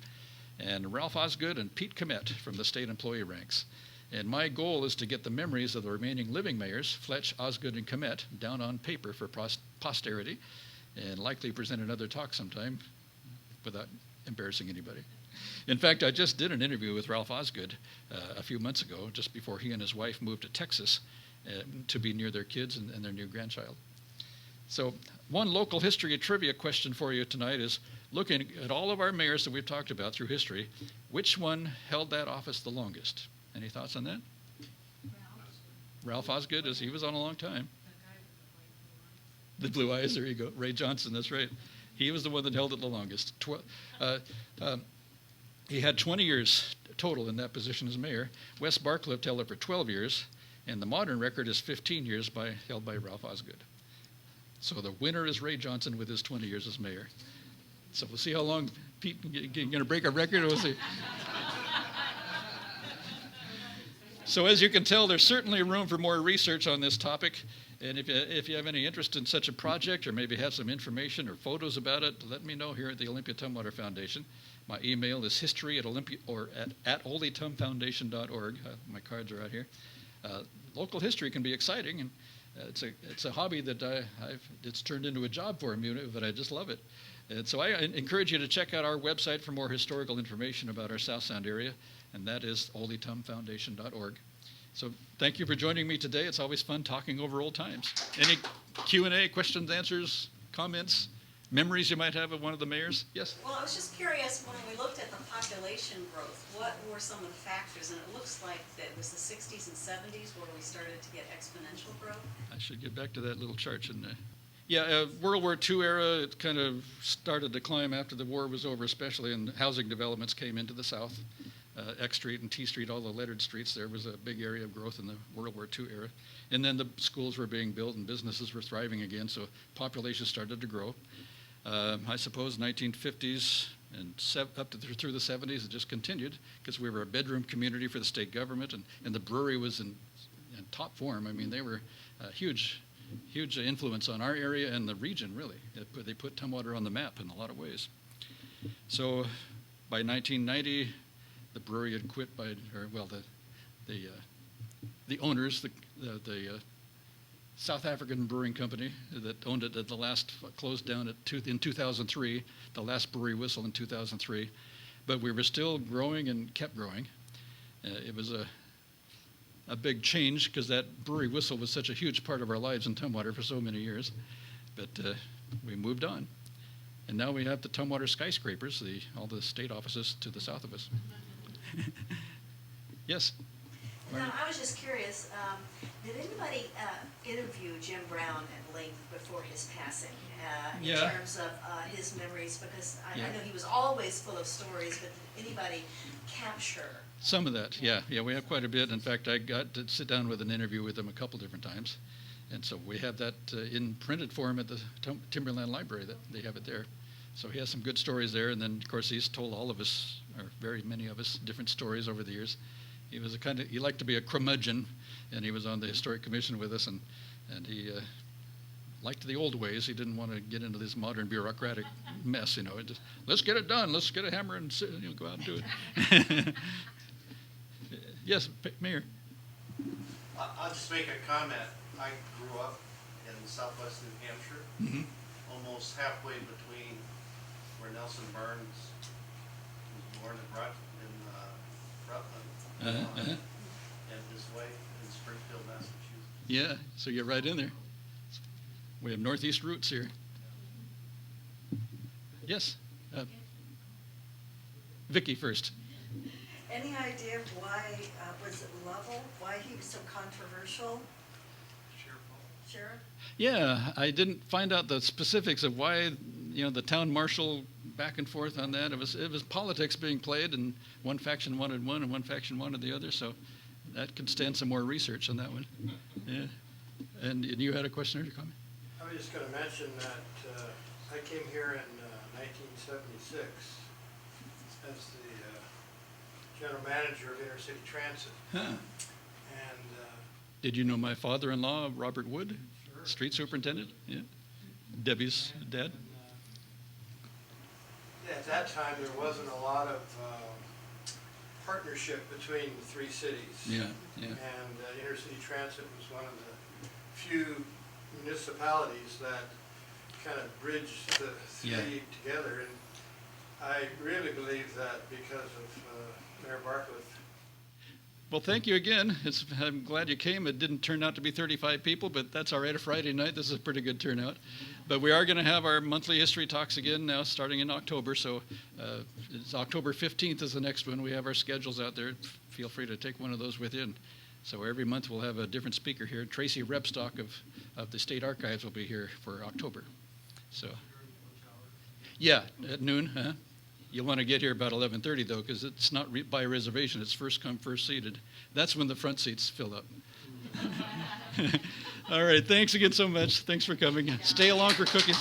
[SPEAKER 1] and Ralph Osgood and Pete Komet from the state employee ranks. And my goal is to get the memories of the remaining living mayors, Fletch, Osgood, and Komet, down on paper for posterity, and likely present another talk sometime without embarrassing anybody. In fact, I just did an interview with Ralph Osgood a few months ago, just before he and his wife moved to Texas to be near their kids and their new grandchild. So one local history trivia question for you tonight is, looking at all of our mayors that we've talked about through history, which one held that office the longest? Any thoughts on that? Ralph Osgood, he was on a long time. The blue eyes, there you go. Ray Johnson, that's right. He was the one that held it the longest. He had 20 years total in that position as mayor. Wes Barclift held it for 12 years, and the modern record is 15 years held by Ralph Osgood. So the winner is Ray Johnson with his 20 years as mayor. So we'll see how long Pete going to break a record. We'll see. So as you can tell, there's certainly room for more research on this topic. And if you have any interest in such a project or maybe have some information or photos about it, let me know here at the Olympia Tumwater Foundation. My email is history@olympia.org. My cards are out here. Local history can be exciting, and it's a hobby that it's turned into a job for me, but I just love it. And so I encourage you to check out our website for more historical information about our South Sound area, and that is olytumfoundation.org. So thank you for joining me today. It's always fun talking over old times. Any Q&A, questions, answers, comments, memories you might have of one of the mayors? Yes?
[SPEAKER 2] Well, I was just curious, when we looked at the population growth, what were some of the factors? And it looks like that it was the 60s and 70s where we started to get exponential growth.
[SPEAKER 1] I should get back to that little chart, shouldn't I? Yeah, World War II era, it kind of started to climb after the war was over, especially, and housing developments came into the South. X Street and T Street, all the lettered streets, there was a big area of growth in the World War II era. And then the schools were being built and businesses were thriving again, so population started to grow. I suppose 1950s and up to through the 70s, it just continued because we were a bedroom community for the state government, and the brewery was in top form. I mean, they were a huge influence on our area and the region, really. They put Tumwater on the map in a lot of ways. So by 1990, the brewery had quit the owners, the South African Brewing Company that owned it at the last closed down in 2003, the last brewery whistle in 2003. But we were still growing and kept growing. It was a big change because that brewery whistle was such a huge part of our lives in Tumwater for so many years. But we moved on. And now we have the Tumwater skyscrapers, all the state offices to the south of us. Yes?
[SPEAKER 3] No, I was just curious, did anybody interview Jim Brown at length before his passing in terms of his memories? Because I know he was always full of stories, but did anybody capture?
[SPEAKER 1] Some of that, yeah. We have quite a bit. In fact, I got to sit down with an interview with him a couple different times. And so we have that in printed form at the Timberland Library. That they have it there. So he has some good stories there. And then, of course, he's told all of us, or very many of us, different stories over the years. He was he liked to be a curmudgeon, and he was on the Historic Commission with us, and he liked the old ways. He didn't want to get into this modern bureaucratic mess, Just, let's get it done. Let's get a hammer and go out and do it. Yes, Mayor.
[SPEAKER 4] I'll just make a comment. I grew up in southwest New Hampshire, almost halfway between where Nelson Burns was born in Rutland, and his wife in Springfield, Massachusetts.
[SPEAKER 1] Yeah, so you're right in there. We have northeast roots here. Yes, Vicki first.
[SPEAKER 5] Any idea of why, was it Lovell, why he was so controversial? Sheriff?
[SPEAKER 1] Yeah, I didn't find out the specifics of why, the town marshal back and forth on that. It was politics being played, and one faction wanted one and one faction wanted the other, so that could stand some more research on that one. Yeah. And you had a question or a comment?
[SPEAKER 4] I was just going to mention that I came here in 1976 as the general manager of Inner City Transit.
[SPEAKER 1] Huh.
[SPEAKER 4] And
[SPEAKER 1] did you know my father-in-law, Robert Wood,
[SPEAKER 4] sure.
[SPEAKER 1] Street superintendent? Yeah. Debbie's dad?
[SPEAKER 4] At that time, there wasn't a lot of partnership between the three cities.
[SPEAKER 1] Yeah.
[SPEAKER 4] And Inner City Transit was one of the few municipalities that kind of bridged the three together. And I really believe that because of Mayor Bartlett.
[SPEAKER 1] Well, thank you again. I'm glad you came. It didn't turn out to be 35 people, but that's all right. A Friday night, this is a pretty good turnout. But we are going to have our monthly history talks again now, starting in October. So it's October 15th is the next one. We have our schedules out there. Feel free to take one of those with you. And so every month we'll have a different speaker here. Tracy Repstock of the State Archives will be here for October. So, yeah, at noon. Huh? You'll want to get here about 11:30 though, because it's not by reservation. It's first come, first seated. That's when the front seats fill up. All right. Thanks again so much. Thanks for coming. Stay along for cookies.